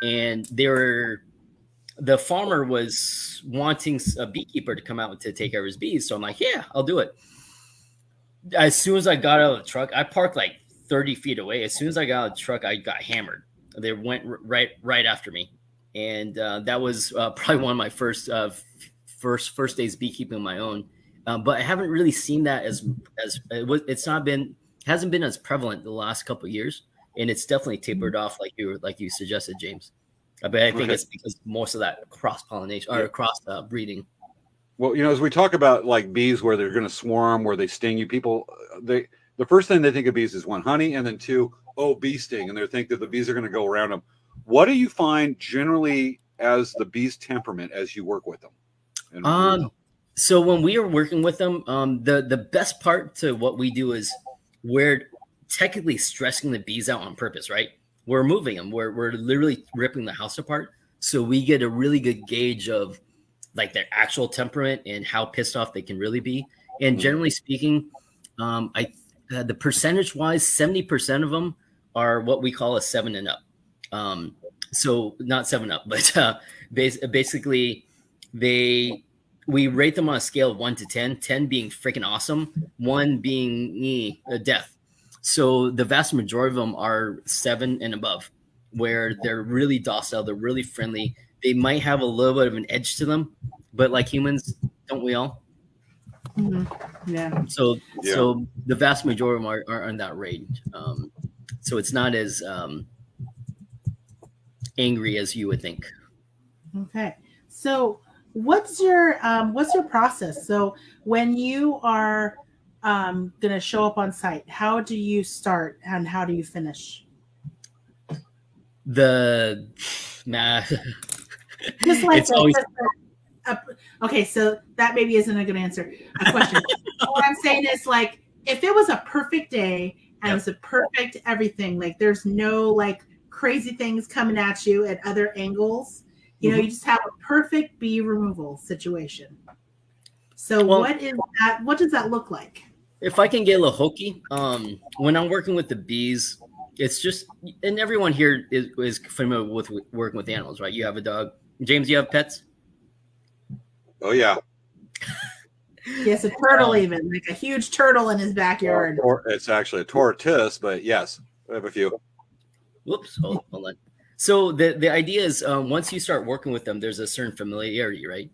And the farmer was wanting a beekeeper to come out to take care of his bees. So I'm like, yeah, I'll do it. As soon as I got out of the truck, I parked like 30 feet away. As soon as I got out of the truck, I got hammered. They went right after me. And that was probably one of my first days beekeeping on my own. but I haven't really seen that hasn't been as prevalent the last couple of years, and it's definitely tapered off like you suggested, James. But I think it's because most of that cross pollination or cross breeding. Well, as we talk about like bees where they're going to swarm, where they sting you, people, the first thing they think of bees is one, honey, and then two, bee sting, and they think that the bees are going to go around them. What do you find generally as the bee's temperament as you work with them? So when we are working with them, the best part to what we do is we're technically stressing the bees out on purpose, right? We're moving them. We're literally ripping the house apart. So we get a really good gauge of like their actual temperament and how pissed off they can really be. And generally speaking, the percentage wise, 70% of them are what we call a 7 and up. So not 7 up, but basically we rate them on a scale of 1 to 10, 10 being freaking awesome, 1 being death. So the vast majority of them are 7 and above, where they're really docile, they're really friendly. They might have a little bit of an edge to them, but like humans, don't we all? Mm-hmm. Yeah. So the vast majority of them are in that range. So it's not as angry as you would think. Okay. So what's your process? So when you are going to show up on site, how do you start and how do you finish? Just like it's always okay, so that maybe isn't a good answer. A question. What I'm saying is, like, if it was a perfect day and it was a perfect everything, like there's no like crazy things coming at you at other angles, you know, you just have a perfect bee removal situation. So what is that? What does that look like? If I can get a little hokey, when I'm working with the bees, it's just, and everyone here is familiar with working with animals, right? You have a dog. James, you have pets? Oh, yeah. Yes, a turtle, even like a huge turtle in his backyard. Or it's actually a tortoise, but yes, I have a few. Whoops, hold on. So the idea is once you start working with them, there's a certain familiarity, right?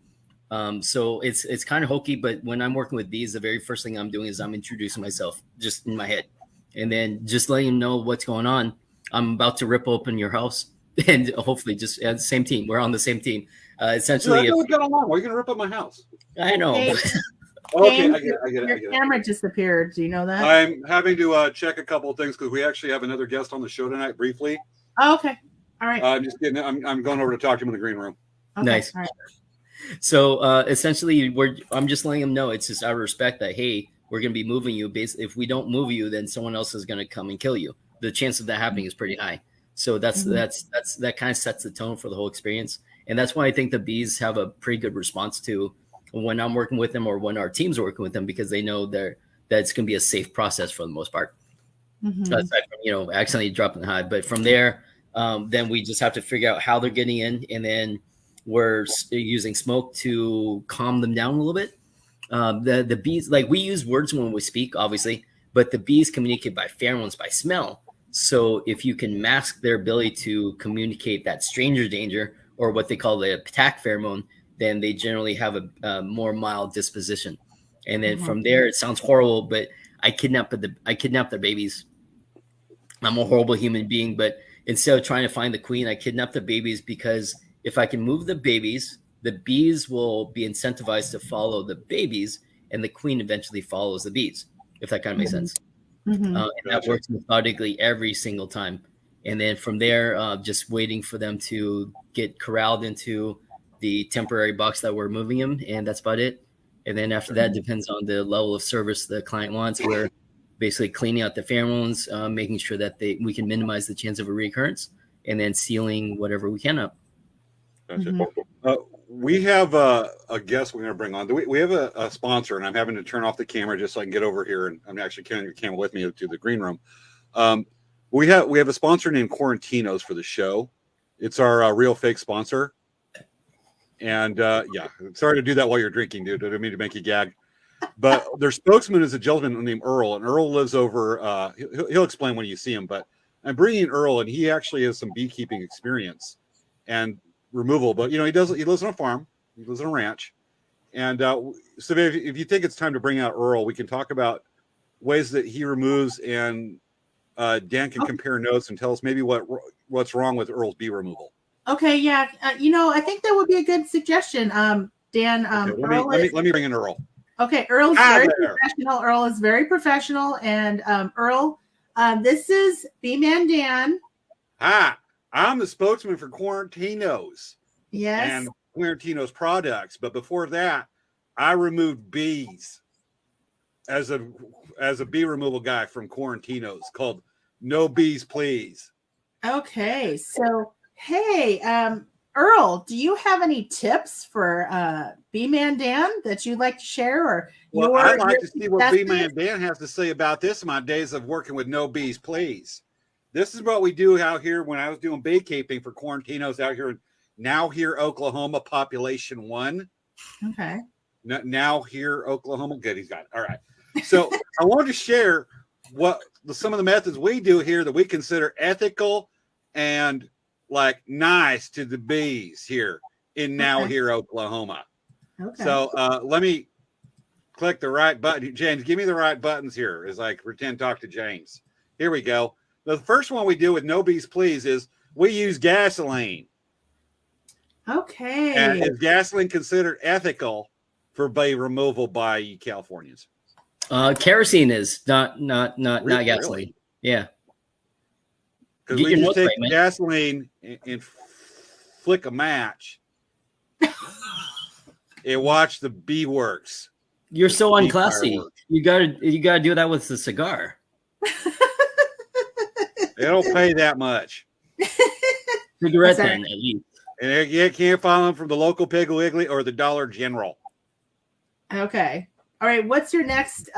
So it's kind of hokey, but when I'm working with bees, the very first thing I'm doing is I'm introducing myself just in my head, and then just letting them know what's going on. I'm about to rip open your house, and hopefully just the same team. We're on the same team. Essentially, I know what's going on. Why are you going to rip up my house? I know. Hey, Okay, James, I get it. Your camera disappeared. Do you know that? I'm having to check a couple of things because we actually have another guest on the show tonight briefly. Oh, okay. All right. I'm just kidding. I'm going over to talk to him in the green room. Okay. Nice. All right. So essentially, I'm just letting them know it's just out of respect that, hey, we're going to be moving you. If we don't move you, then someone else is going to come and kill you. The chance of that happening is pretty high. So that kind of sets the tone for the whole experience. And that's why I think the bees have a pretty good response to when I'm working with them or when our team's working with them, because they know that it's going to be a safe process for the most part. Aside from, accidentally dropping the hive. But from there, then we just have to figure out how they're getting in, and then we're using smoke to calm them down a little bit. The bees, like, we use words when we speak, obviously, but the bees communicate by pheromones, by smell. So if you can mask their ability to communicate that stranger danger, or what they call the attack pheromone, then they generally have a more mild disposition. And then from there, it sounds horrible, but I kidnap their babies. I'm a horrible human being, but instead of trying to find the queen, I kidnap the babies, because if I can move the babies, the bees will be incentivized to follow the babies, and the queen eventually follows the bees, if that kind of makes sense. And that works methodically every single time. And then from there, just waiting for them to get corralled into the temporary box that we're moving them, and that's about it. And then after that, depends on the level of service the client wants. We're basically cleaning out the pheromones, making sure that we can minimize the chance of a recurrence, and then sealing whatever we can up. Gotcha. We have a guest we're going to bring on. We have a sponsor, and I'm having to turn off the camera just so I can get over here, and I'm actually carrying the camera with me to the green room. We have a sponsor named Quarantinos for the show. It's our real fake sponsor. And sorry to do that while you're drinking, dude. I didn't mean to make you gag. But their spokesman is a gentleman named Earl, and Earl lives over. He'll explain when you see him. But I'm bringing Earl, and he actually has some beekeeping experience and removal. But he lives on a farm. He lives on a ranch, And so if you think it's time to bring out Earl, we can talk about ways that he removes, and Dan can compare notes and tell us maybe what's wrong with Earl's bee removal. Okay, yeah. I think that would be a good suggestion. Dan, Okay, Earl let me bring in Earl. Okay, Earl's Hi very there. professional. Earl is very professional. And Earl, this is B-Man Dan. Hi, I'm the spokesman for Quarantinos. Yes. And Quarantinos products. But before that, I removed bees as a bee removal guy from Quarantinos called No Bees Please. Okay, so hey, Earl, do you have any tips for B-Man Dan that you'd like to share? Or Well, I'd like to see what B-Man Dan has to say about this in my days of working with No Bees Please. This is what we do out here when I was doing beekeeping for Quarantinos out here in Now Here, Oklahoma, population 1. Okay. Now Here, Oklahoma. Good, he's got it. All right. So I wanted to share some of the methods we do here that we consider ethical and like nice to the bees here in Now Here, Oklahoma. Okay. So let me click the right button. James, give me the right buttons here as I pretend to talk to James. Here we go. The first one we do with No Bees Please is we use gasoline. Okay. And is gasoline considered ethical for bee removal by you Californians? Kerosene is not Really? gasoline. Yeah. Because we just take gasoline and flick a match and watch the bee works. You're so unclassy. You gotta do that with the cigar. They don't pay that much. Cigarette then, at least. And you can't find them from the local Piggly Wiggly or the Dollar General. Okay. All right. What's your next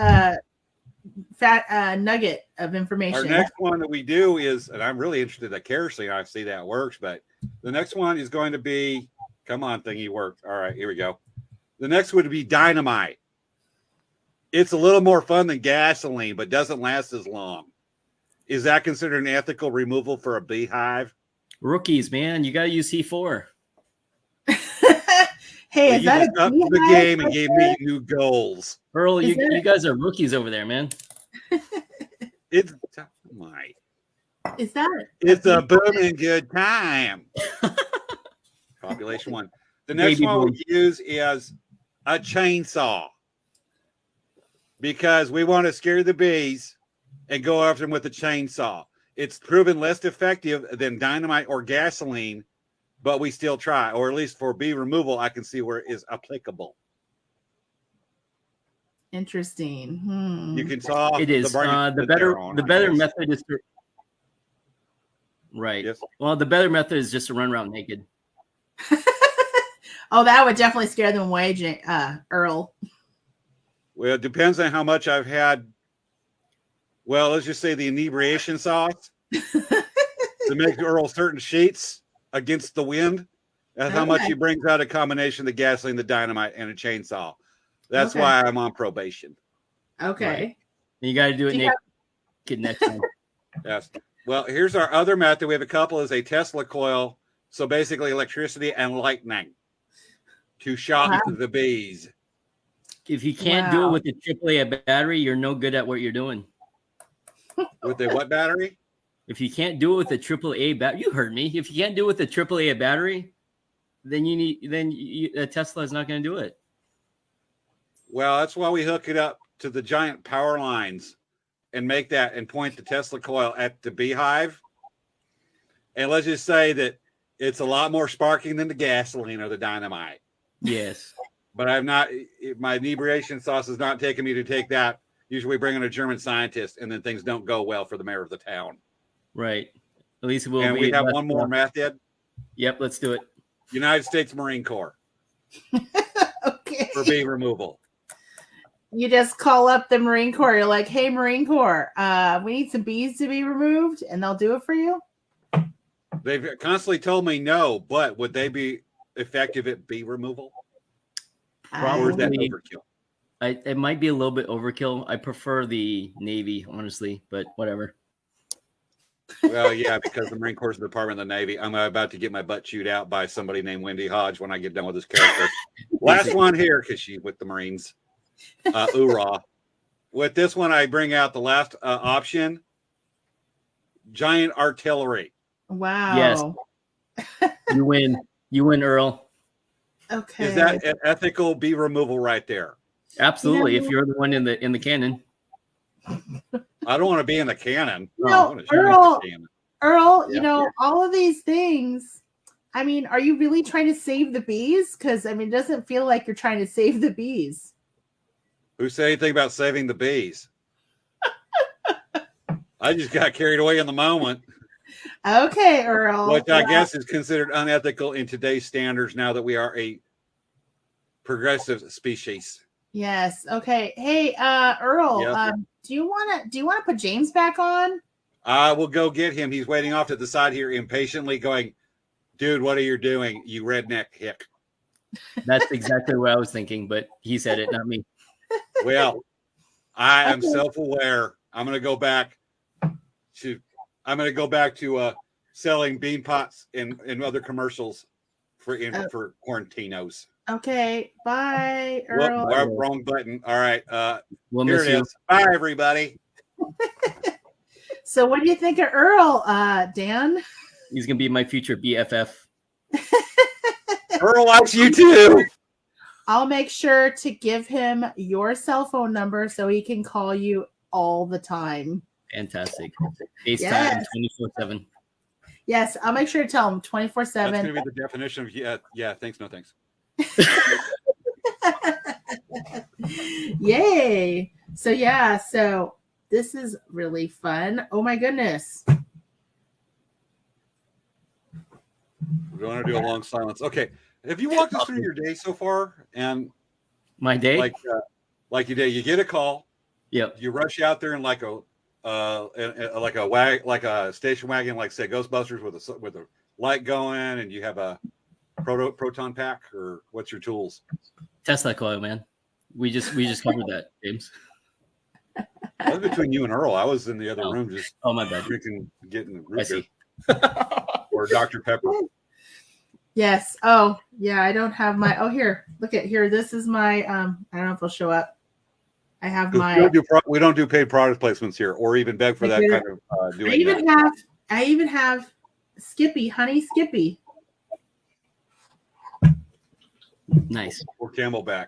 nugget of information? Our next one that we do is, and I'm really interested in kerosene. I see that works, but the next one is going to be, come on, thingy worked. All right, here we go. The next would be dynamite. It's a little more fun than gasoline, but doesn't last as long. Is that considered an ethical removal for a beehive? Rookies, man, you gotta use C4. Hey, is that up the game and gave me new goals? Earl, you guys are rookies over there, man. It's it's a booming good time. Population 1. The next one we use is a chainsaw because we want to scare the bees and go after them with a chainsaw. It's proven less effective than dynamite or gasoline, but we still try, or at least for bee removal, I can see where it is applicable. Interesting. You can saw it is the better method is to right. Yes. Well, the better method is just to run around naked. Oh, that would definitely scare them away, Earl. Well, it depends on how much I've had. Well, let's just say the inebriation sauce to make Earl certain sheets against the wind. That's how much he brings out a combination of the gasoline, the dynamite, and a chainsaw. That's why I'm on probation. Okay. Right. You got to do it naked next time. Yes. Well, here's our other method. We have a couple is a Tesla coil. So basically electricity and lightning to shock the bees. If you can't do it with the AAA battery, you're no good at what you're doing. With the what battery? If you can't do it with the AAA battery, you heard me. If you can't do it with the AAA battery, then a Tesla is not going to do it. Well, that's why we hook it up to the giant power lines and make that and point the Tesla coil at the beehive. And let's just say that it's a lot more sparking than the gasoline or the dynamite. Yes. But my inebriation sauce is not taking me to take that. Usually we bring in a German scientist and then things don't go well for the mayor of the town. Right. At least we'll. And we have one more method. Yep, let's do it. United States Marine Corps. Okay. For bee removal. You just call up the Marine Corps. You're like, hey, Marine Corps, we need some bees to be removed, and they'll do it for you? They've constantly told me no, but would they be effective at bee removal? Or is that overkill? It might be a little bit overkill. I prefer the Navy, honestly, but whatever. Well, yeah, because the Marine Corps is the Department of the Navy. I'm about to get my butt chewed out by somebody named Wendy Hodge when I get done with this character. Last one here, because she's with the Marines. Hoorah. With this one, I bring out the last option. Giant artillery. Wow. Yes. You win, Earl. Okay. Is that an ethical bee removal right there? Absolutely. If you're the one in the cannon. I don't want to be in the cannon. No, Earl, all of these things. I mean, are you really trying to save the bees? Because, I mean, it doesn't feel like you're trying to save the bees. Who said anything about saving the bees? I just got carried away in the moment. Okay, Earl. Which I guess is considered unethical in today's standards now that we are a progressive species. Yes. Okay. Hey, Earl, Yes. do you want to put James back on? I will go get him. He's waiting off to the side here impatiently going, dude, what are you doing, you redneck hick? That's exactly what I was thinking, but he said it, not me. Well, I am self-aware. I'm going to go back to selling bean pots and other commercials for Quarantinos. Okay. Bye, Earl. Whoop, wrong button. All right. We'll Here miss it you. is. Bye, everybody. So what do you think of Earl, Dan? He's gonna be my future BFF. Earl likes you too. I'll make sure to give him your cell phone number so he can call you all the time. Fantastic. FaceTime Yes. 24/7. Yes, I'll make sure to tell him 24/7. That's going to be the definition of yeah. Thanks, no thanks. Yay. So this is really fun. Oh my goodness. We want to do a long silence. Okay. Have you walked us through your day so far? And My day? like you did, you get a call. Yep. You rush out there in like a station wagon, like say Ghostbusters with a light going, and you have a proton pack, or what's your tools? Tesla coil, man. We just covered that, James. That was between you and Earl. I was in the other room just my bad. drinking, getting the I root see. beer. Or Dr. Pepper. Yes. Oh, yeah, I don't have my here. Look at here. This is my I don't know if it'll show up. I have my We don't do paid product placements here, or even beg for that kind of doing. I even have Skippy, honey Skippy. Nice. Or Camelback.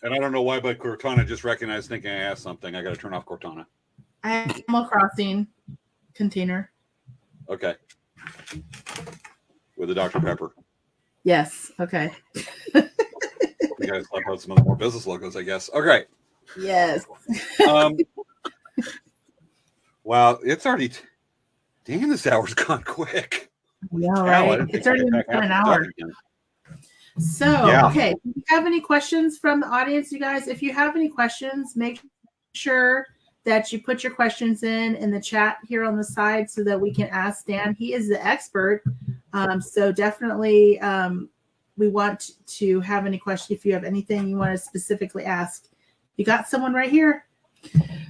And I don't know why, but Cortana just recognized thinking I asked something. I got to turn off Cortana. Animal Crossing container. Okay. With the Dr. Pepper. Yes. Okay. You guys left out some of the more business logos, I guess. Okay. Yes. Wow, it's already. Damn, this hour's gone quick. Yeah, right. It's already been an hour. So, okay. Do you have any questions from the audience, you guys? If you have any questions, make sure that you put your questions in the chat here on the side so that we can ask Dan. He is the expert. So definitely we want to have any questions. If you have anything you want to specifically ask, you got someone right here.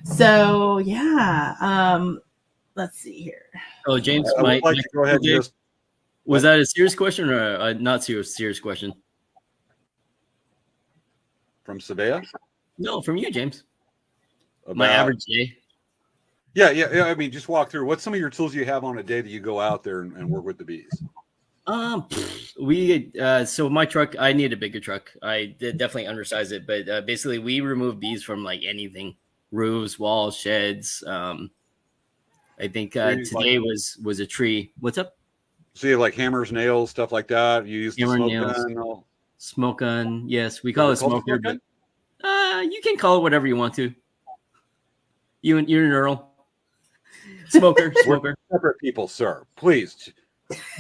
So, yeah. Let's see here. Oh, James, I would like to go ahead and just. Was that a serious question or a not serious question? From Svea? No, from you, James. About, my average day. Yeah. I mean, just walk through. What's some of your tools you have on a day that you go out there and work with the bees? So my truck, I need a bigger truck. I did definitely undersize it, but basically we remove bees from like anything, roofs, walls, sheds. I think today was a tree. What's up? So you have like hammers, nails, stuff like that. You use the smoke gun. Smoke gun. Yes, we call it smoker, but you can call it whatever you want to. You're an Earl. Smoker. We're separate people, sir. Please.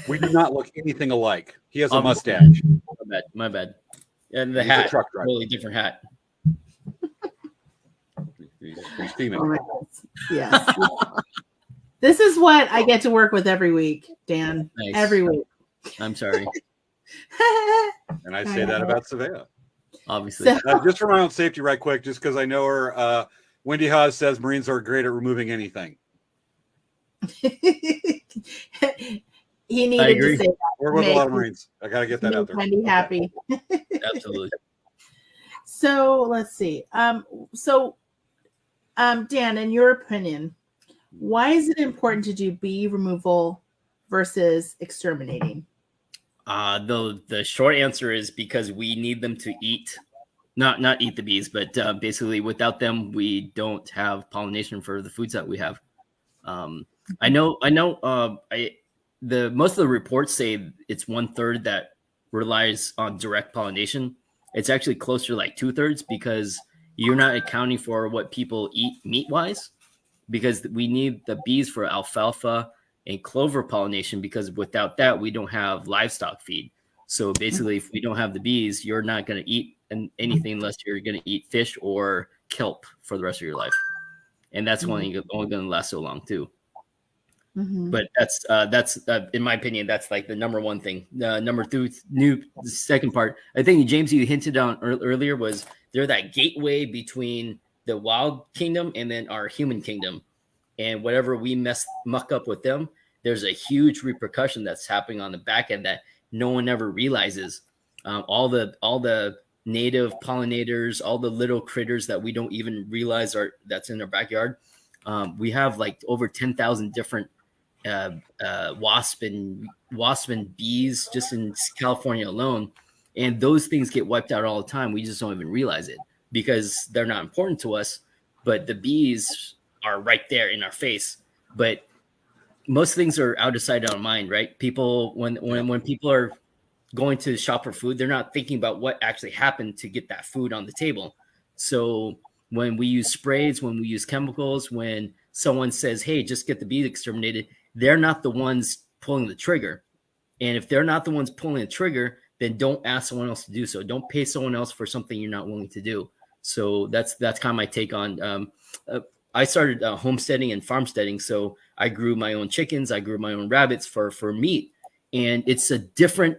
We do not look anything alike. He has a mustache. My bad. And the hat. Truck driver. Totally different hat. He's female. Oh, yes. This is what I get to work with every week, Dan. Nice. Every week. I'm sorry. And I say that about Svea. Obviously. Just for my own safety, right quick, just because I know her, Wendy Haas says Marines are great at removing anything. He I needed to agree. say that. Work with a Make- lot of Marines. I got to get that out there. Wendy Okay. happy. Absolutely. So let's see. Dan, in your opinion, why is it important to do bee removal versus exterminating? The short answer is because we need them to eat, not eat the bees, but basically without them, we don't have pollination for the foods that we have. I know. Most of the reports say it's 1/3 that relies on direct pollination. It's actually closer to like 2/3 because you're not accounting for what people eat meat wise, because we need the bees for alfalfa and clover pollination, because without that we don't have livestock feed. So basically, if we don't have the bees, you're not going to eat anything unless you're going to eat fish or kelp for the rest of your life, and that's only going to last so long too. Mm-hmm. But that's in my opinion, that's like the number one thing. Number two, the second part, I think James, you hinted on earlier, was they're that gateway between the wild kingdom and then our human kingdom, and whatever we muck up with them, there's a huge repercussion that's happening on the back end that no one ever realizes. All the native pollinators, all the little critters that we don't even realize that's in our backyard. We have like over 10,000 different wasp and bees just in California alone, and those things get wiped out all the time. We just don't even realize it because they're not important to us, but the bees are right there in our face. But most things are out of sight, out of mind, right? People, when people are going to shop for food, they're not thinking about what actually happened to get that food on the table. So when we use sprays, when we use chemicals, when someone says, hey, just get the bees exterminated, they're not the ones pulling the trigger. And if they're not the ones pulling the trigger, then don't ask someone else to do so. Don't pay someone else for something you're not willing to do. So that's kind of my take on. I started homesteading and farmsteading, so I grew my own chickens, I grew my own rabbits for meat, and it's a different.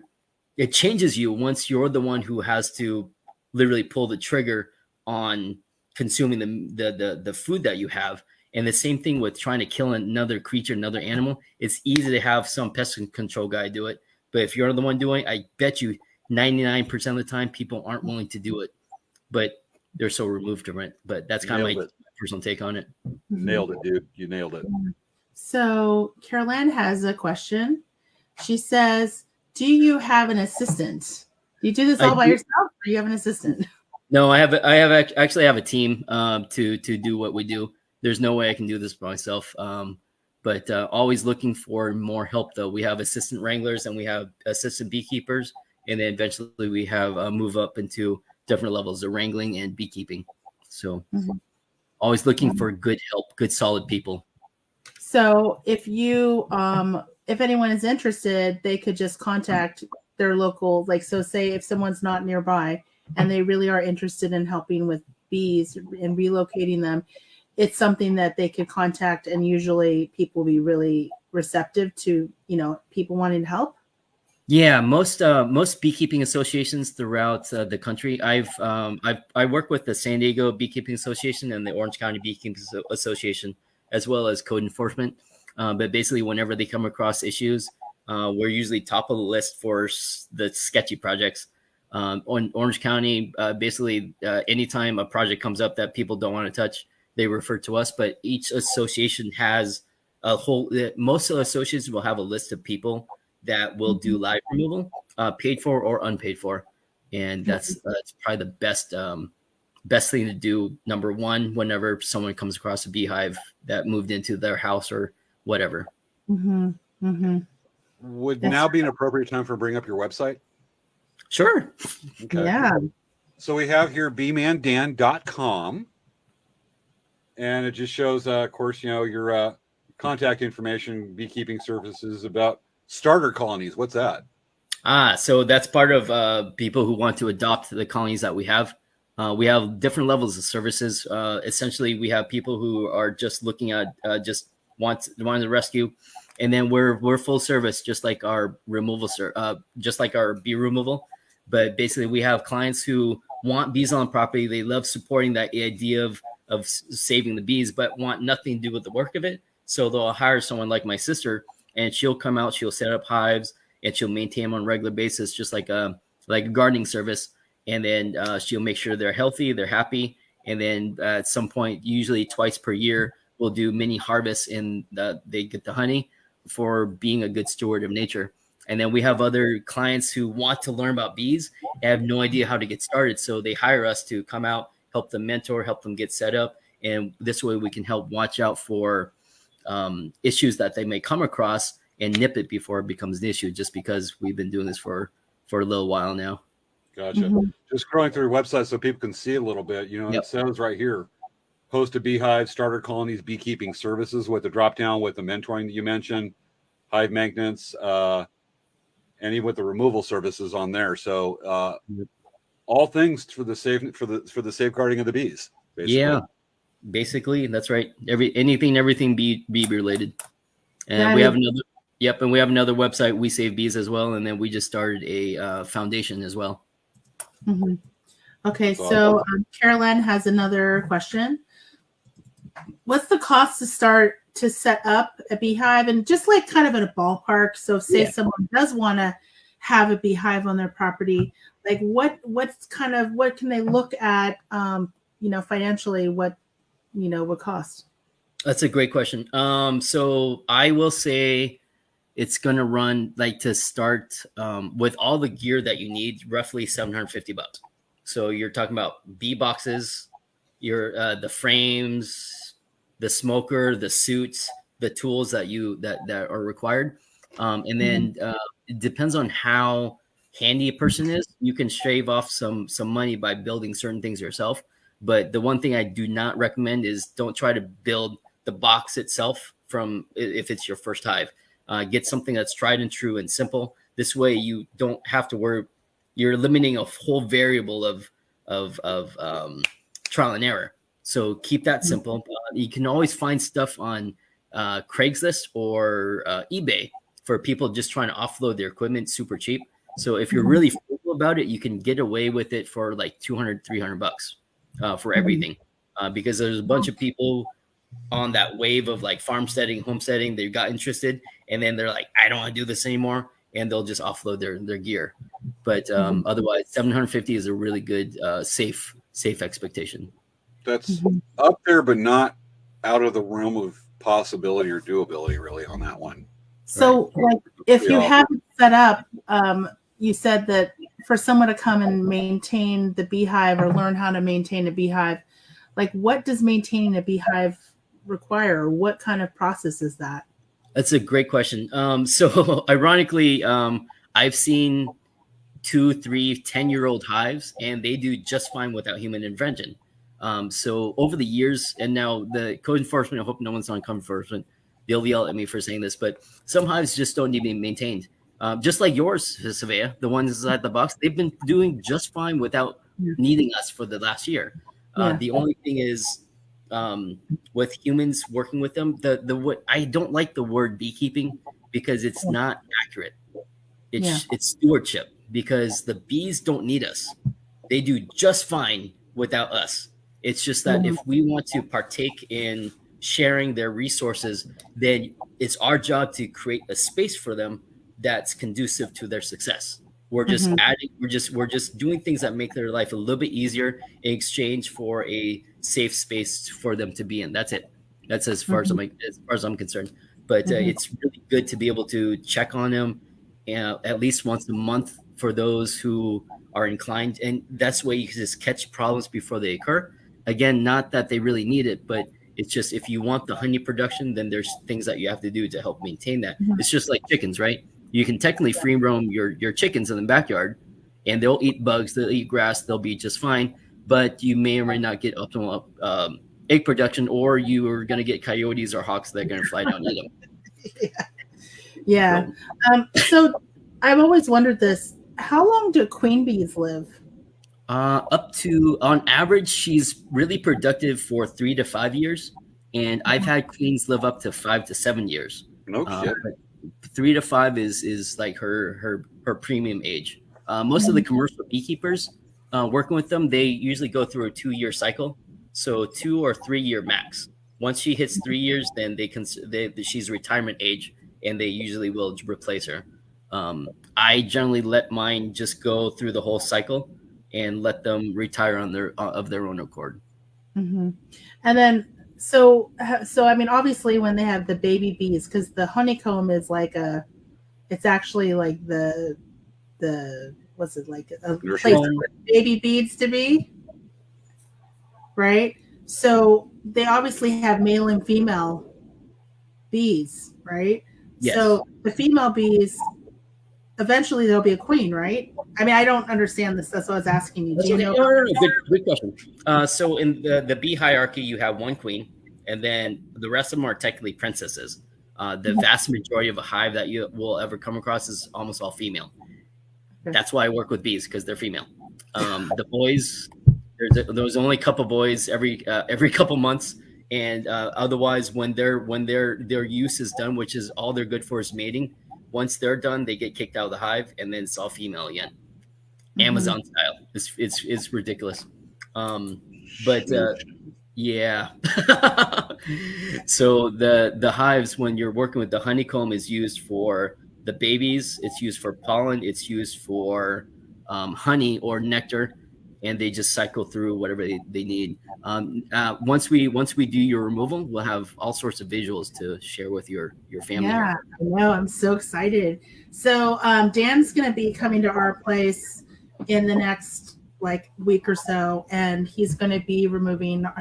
It changes you once you're the one who has to literally pull the trigger on consuming the food that you have. And the same thing with trying to kill another creature, another animal. It's easy to have some pest control guy do it, but if you're the one doing it, I bet you 99% of the time people aren't willing to do it, but they're so removed from it. But that's kind of my personal take on it. Nailed it, dude. You nailed it. So Caroline has a question. She says, do you have an assistant? Do you do this all by yourself, or do you have an assistant? No, I actually have a team to do what we do. There's no way I can do this by myself. But always looking for more help, though. We have assistant wranglers and we have assistant beekeepers, and then eventually we have move up into different levels of wrangling and beekeeping. So always looking for good help, good solid people. So if you if anyone is interested, they could just contact their local, like, so say if someone's not nearby and they really are interested in helping with bees and relocating them, it's something that they could contact, and usually people will be really receptive to, people wanting to help. Yeah, most beekeeping associations throughout the country. I work with the San Diego Beekeeping Association and the Orange County Beekeeping Association, as well as code enforcement. But basically, whenever they come across issues, we're usually top of the list for the sketchy projects. On Orange County, basically, anytime a project comes up that people don't want to touch, they refer to us. But each association has most of the associations will have a list of people that will do live removal, paid for or unpaid for, and that's probably the best thing to do. Number one, whenever someone comes across a beehive that moved into their house or whatever. Would now be an appropriate time for bring up your website? Sure. Okay. Yeah. So we have here beemandan.com, and it just shows, of course, your contact information, beekeeping services, about starter colonies. What's that? So that's part of people who want to adopt the colonies that we have. We have different levels of services. Essentially, we have people who are just looking at just wanting to rescue, and then we're full service, just like our removal, just like our bee removal. But basically, we have clients who want bees on property. They love supporting that idea of saving the bees, but want nothing to do with the work of it. So they'll hire someone like my sister, and she'll come out, she'll set up hives, and she'll maintain them on a regular basis, just like a gardening service. And then she'll make sure they're healthy, they're happy. And then at some point, usually twice per year, we'll do mini harvests, and they get the honey for being a good steward of nature. And then we have other clients who want to learn about bees and have no idea how to get started. So they hire us to come out, help them mentor, help them get set up. And this way we can help watch out for issues that they may come across and nip it before it becomes an issue, just because we've been doing this for a little while now. Gotcha. Mm-hmm. Just scrolling through your website so people can see a little bit. You know, Yep. It says right here, host a beehive, starter colonies, beekeeping services with the drop down with the mentoring that you mentioned, hive maintenance, and even with the removal services on there. So all things for the safeguarding of the bees. Basically. Yeah, basically that's right. Everything bee related. And Yeah, we have another. Yep, and we have another website, We Save Bees, as well. And then we just started a foundation as well. Mm-hmm. Okay, so Carolyn has another question. What's the cost to set up a beehive, and just like kind of in a ballpark? So say someone does want to have a beehive on their property, like what can they look at, financially, what cost? That's a great question. So I will say it's going to run, like, to start with all the gear that you need, roughly $750. So you're talking about bee boxes, the frames, the smoker, the suits, the tools that are required. And then it depends on how handy a person is. You can shave off some money by building certain things yourself. But the one thing I do not recommend is don't try to build the box itself if it's your first hive. Get something that's tried and true and simple. This way you don't have to worry. You're limiting a whole variable of trial and error. So keep that simple. You can always find stuff on Craigslist or eBay for people just trying to offload their equipment super cheap. So if you're really frugal about it, you can get away with it for like $200-$300 for everything, because there's a bunch of people on that wave of like farmsteading, homesteading. They got interested, and then they're like, I don't want to do this anymore, and they'll just offload their gear. But otherwise, $750 is a really good safe expectation. That's up there, but not out of the realm of possibility or doability, really, on that one. So, like, if you have it set up, you said that for someone to come and maintain the beehive or learn how to maintain a beehive, like, what does maintaining a beehive require? Or what kind of process is that? That's a great question. So ironically, I've seen 2, 3, 10-year-old hives, and they do just fine without human intervention. So over the years, and now the code enforcement, I hope no one's on code enforcement, they'll yell at me for saying this, but some hives just don't need to be maintained. Just like yours, Svea, the ones inside the box, they've been doing just fine without needing us for the last year. The only thing is, with humans working with them, I don't like the word beekeeping because it's not accurate. It's stewardship, because the bees don't need us. They do just fine without us. It's just that if we want to partake in sharing their resources, then it's our job to create a space for them that's conducive to their success. We're just we're just doing things that make their life a little bit easier in exchange for a safe space for them to be in. That's it. That's as far as I'm concerned. But it's really good to be able to check on them at least once a month for those who are inclined, and that's where you can just catch problems before they occur. Again, not that they really need it, but it's just, if you want the honey production, then there's things that you have to do to help maintain that. It's just like chickens, right? You can technically free roam your chickens in the backyard, and they'll eat bugs, they'll eat grass, they'll be just fine. But you may or may not get optimal egg production, or you are going to get coyotes or hawks that are going to fly down and eat them. Yeah. So I've always wondered this: how long do queen bees live? Up to, on average, she's really productive for 3 to 5 years, and I've had queens live up to 5 to 7 years. No shit. 3 to 5 is like her premium age. Most of the commercial beekeepers working with them, they usually go through a 2-year cycle, so 2 or 3 year max Once she hits 3 years, then she's retirement age, and they usually will replace her. I generally let mine just go through the whole cycle and let them retire on their own accord. Mm-hmm. And then, so I mean, obviously, when they have the baby bees, because the honeycomb is like it's actually like the what's it, like a place for baby bees to be, right? So they obviously have male and female bees, right? Yes. So the female bees, eventually there'll be a queen, right? I mean, I don't understand this. That's what I was asking you. Do you know? Good question. So in the bee hierarchy, you have one queen, and then the rest of them are technically princesses. The vast majority of a hive that you will ever come across is almost all female. That's why I work with bees, because they're female. The boys, there's only a couple boys every couple months, and otherwise, when their use is done, which is all they're good for is mating. Once they're done, they get kicked out of the hive, and then it's all female again. Amazon style. It's ridiculous. But yeah. So the hives, when you're working with the honeycomb, is used for the babies. It's used for pollen. It's used for honey or nectar, and they just cycle through whatever they need. Once we do your removal, we'll have all sorts of visuals to share with your family. Yeah, I know. I'm so excited. So Dan's going to be coming to our place in the next week or so, and he's going to be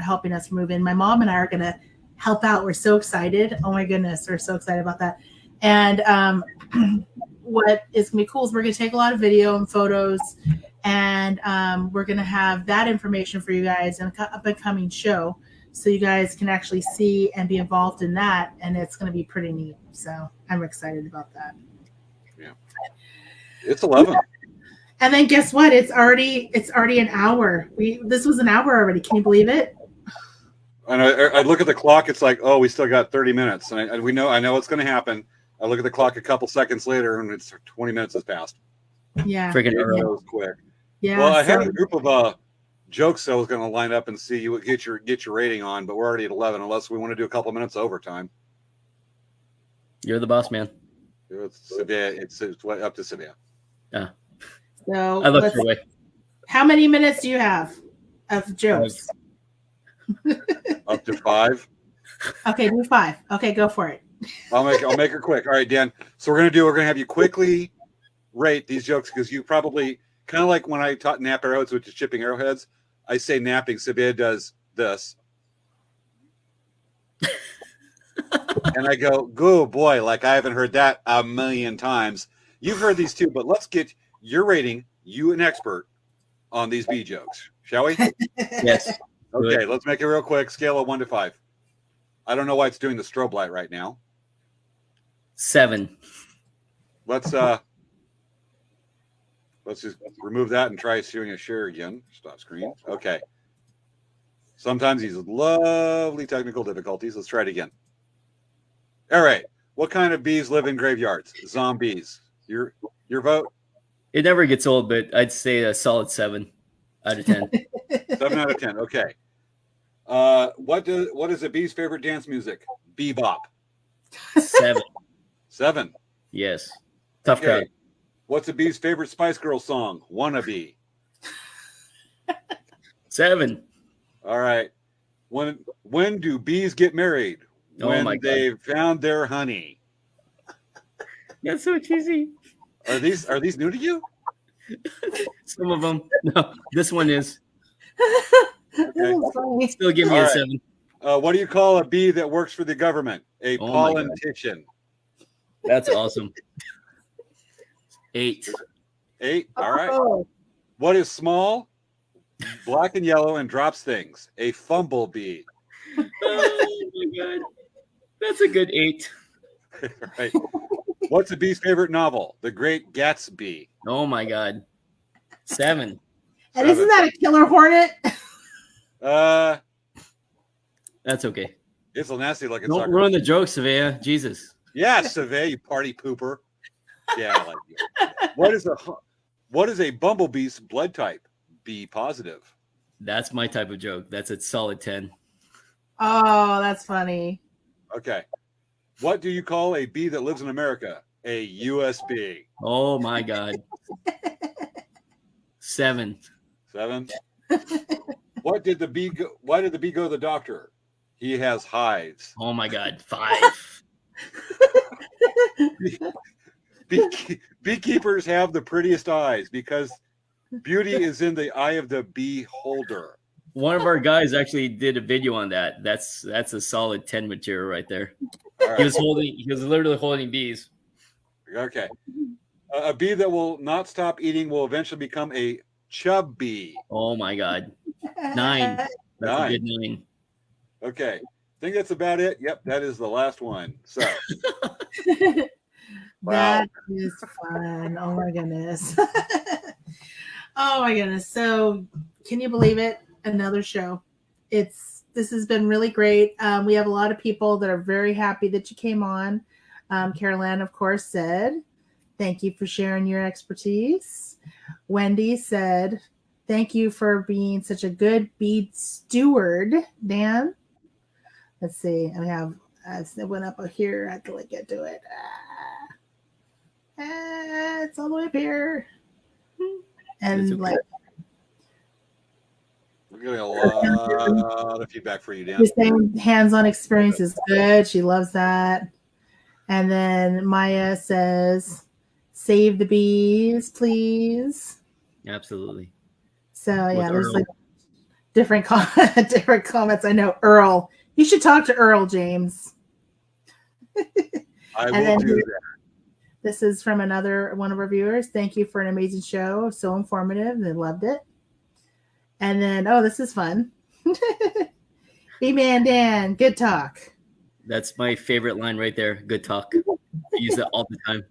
helping us remove in. My mom and I are going to help out. We're so excited. Oh my goodness, we're so excited about that. And what is going to be cool is we're going to take a lot of video and photos, and we're going to have that information for you guys in an up-and-coming show, so you guys can actually see and be involved in that, and it's going to be pretty neat. So I'm excited about that. Yeah, it's 11. And then guess what? It's already an hour. This was an hour already. Can you believe it? And I look at the clock. It's like, oh, we still got 30 minutes, and I know what's going to happen. I look at the clock a couple seconds later, and it's 20 minutes has passed. Yeah, freaking early. It was quick. Yeah. Well, I had a group of jokes I was going to line up and see you get your rating on, but we're already at 11. Unless we want to do a couple minutes overtime. You're the boss, man. It's Svea. It's up to Svea. Yeah. So I looked your way. How many minutes do you have of jokes? Up to 5. Okay, do 5. Okay, go for it. I'll make her quick. All right, Dan. So we're gonna have you quickly rate these jokes, because you probably kind of like when I taught nap arrowheads, which is chipping arrowheads. I say napping. Svea does this, and I go, "Go boy!" Like I haven't heard that a million times. You've heard these too, but let's get your rating. You an expert on these bee jokes, shall we? Yes. Okay, let's make it real quick. Scale of 1 to 5. I don't know why it's doing the strobe light right now. 7. Let's just remove that and try showing a share again. Stop screen. Okay. Sometimes these lovely technical difficulties. Let's try it again. All right. What kind of bees live in graveyards? Zombies. Your vote? It never gets old, but I'd say a solid 7 out of 10. 7 out of 10. Okay. What is a bee's favorite dance music? Bebop. 7. 7. Yes. Tough crowd. What's a bee's favorite Spice Girls song? Wannabe. 7. All right. When do bees get married? When they've found their honey. That's so cheesy. Are these new to you? Some of them. No, this one is. Okay. Still give me a 7. What do you call a bee that works for the government? A politician. That's awesome. 8. 8. All right. What is small, black and yellow, and drops things? A fumblebee. Oh my god. That's a good 8. Right. What's a bee's favorite novel? The Great Gatsby. Oh my god. 7. And isn't that a killer hornet? That's okay. It's a nasty looking. Don't ruin the joke, Svea. Jesus. Yeah, Svea, you party pooper. Yeah, I like you. What is a bumblebee's blood type? B positive. That's my type of joke. That's a solid 10. Oh, that's funny. Okay. What do you call a bee that lives in America? A USB. Oh my God. 7. 7. What did the bee go? Why did the bee go to the doctor? He has hives. Oh my God. 5. Beekeepers have the prettiest eyes because beauty is in the eye of the beholder. One of our guys actually did a video on that. That's a solid 10 material right there. All right. He was literally holding bees. Okay. A bee that will not stop eating will eventually become a chub bee. Oh my God. 9. That's 9. a good 9. Okay. I think that's about it. Yep, that is the last one. So That is fun. Oh my goodness. Oh my goodness. So can you believe it? Another show. This has been really great. We have a lot of people that are very happy that you came on. Caroline, of course, said, thank you for sharing your expertise. Wendy said, thank you for being such a good bee steward. Dan, let's see. I have, it went up here. I can get to it. It's all the way up here. And okay. like, we're getting a lot of feedback for you, Dan. the same hands-on experience is good. She loves that. And then Maya says, save the bees, please. Absolutely. So yeah, With there's Earl. like different comments. I know Earl. You should talk to Earl, James. I And will then do that. This is from another one of our viewers. Thank you for an amazing show. So informative. They loved it. And then, oh, this is fun. B-Man Dan, good talk. That's my favorite line right there. Good talk. I use that all the time.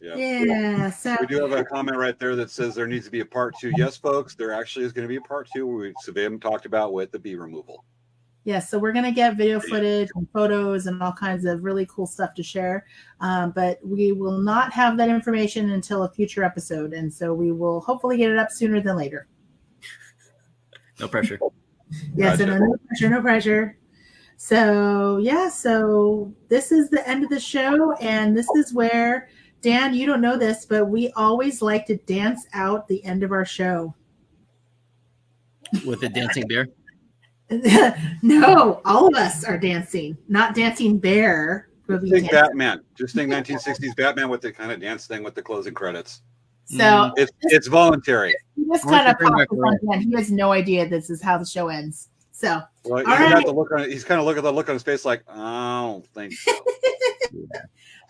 Yeah. So We do have a comment right there that says there needs to be a part 2. Yes, folks, there actually is going to be a part 2 where Svea talked about with the bee removal. yeah, so we're going to get video footage and photos and all kinds of really cool stuff to share. But we will not have that information until a future episode. And so we will hopefully get it up sooner than later. No pressure. Yes, Gotcha. and no pressure, no pressure. So, yeah, so this is the end of the show. And this is where, Dan, you don't know this, but we always like to dance out the end of our show. With the dancing bear? No, all of us are dancing, not Dancing Bear. Just think Batman. Just think 1960s Batman with the kind of dance thing with the closing credits. So It's voluntary. he just Why kind don't of you bring popped back his on. He has no idea this is how the show ends. So Well, all right. he's kind of looking at the look on his face like, I don't think so.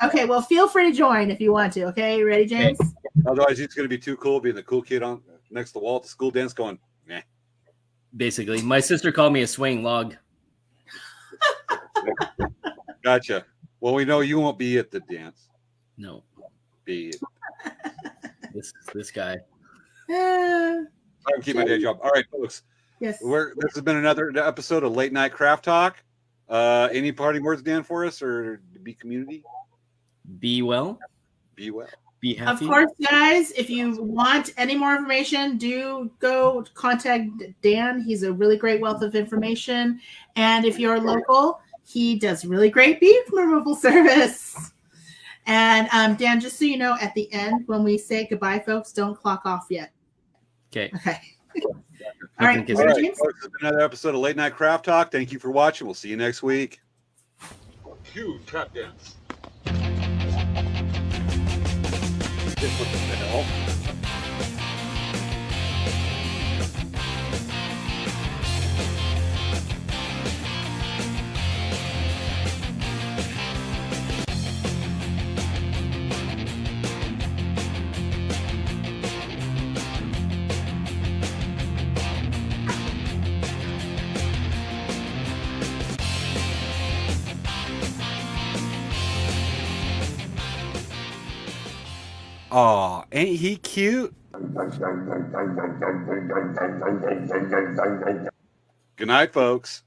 Okay, well, feel free to join if you want to. Okay, ready, James? Otherwise, he's going to be too cool being the cool kid on next to the wall at the school dance going, nah. Basically. My sister called me a swaying log. Gotcha. Well, we know you won't be at the dance. No. Be This guy. Uh, I can keep my day job. All right, folks. yes. This has been another episode of Late Night Craft Talk. Any parting words, Dan, for us or the bee community? Be well. Be well. Be Of happy. course, guys, if you want any more information, do go contact Dan. He's a really great wealth of information. And if you're local, he does really great bee removal service. And Dan, just so you know, at the end, when we say goodbye, folks, don't clock off yet. Okay. Okay. All I right, think it's- All right, James. folks, this has been another episode of Late Night Craft Talk. Thank you for watching. We'll see you next week. Cue tap dance. What the hell? Aw, ain't he cute? Good night, folks.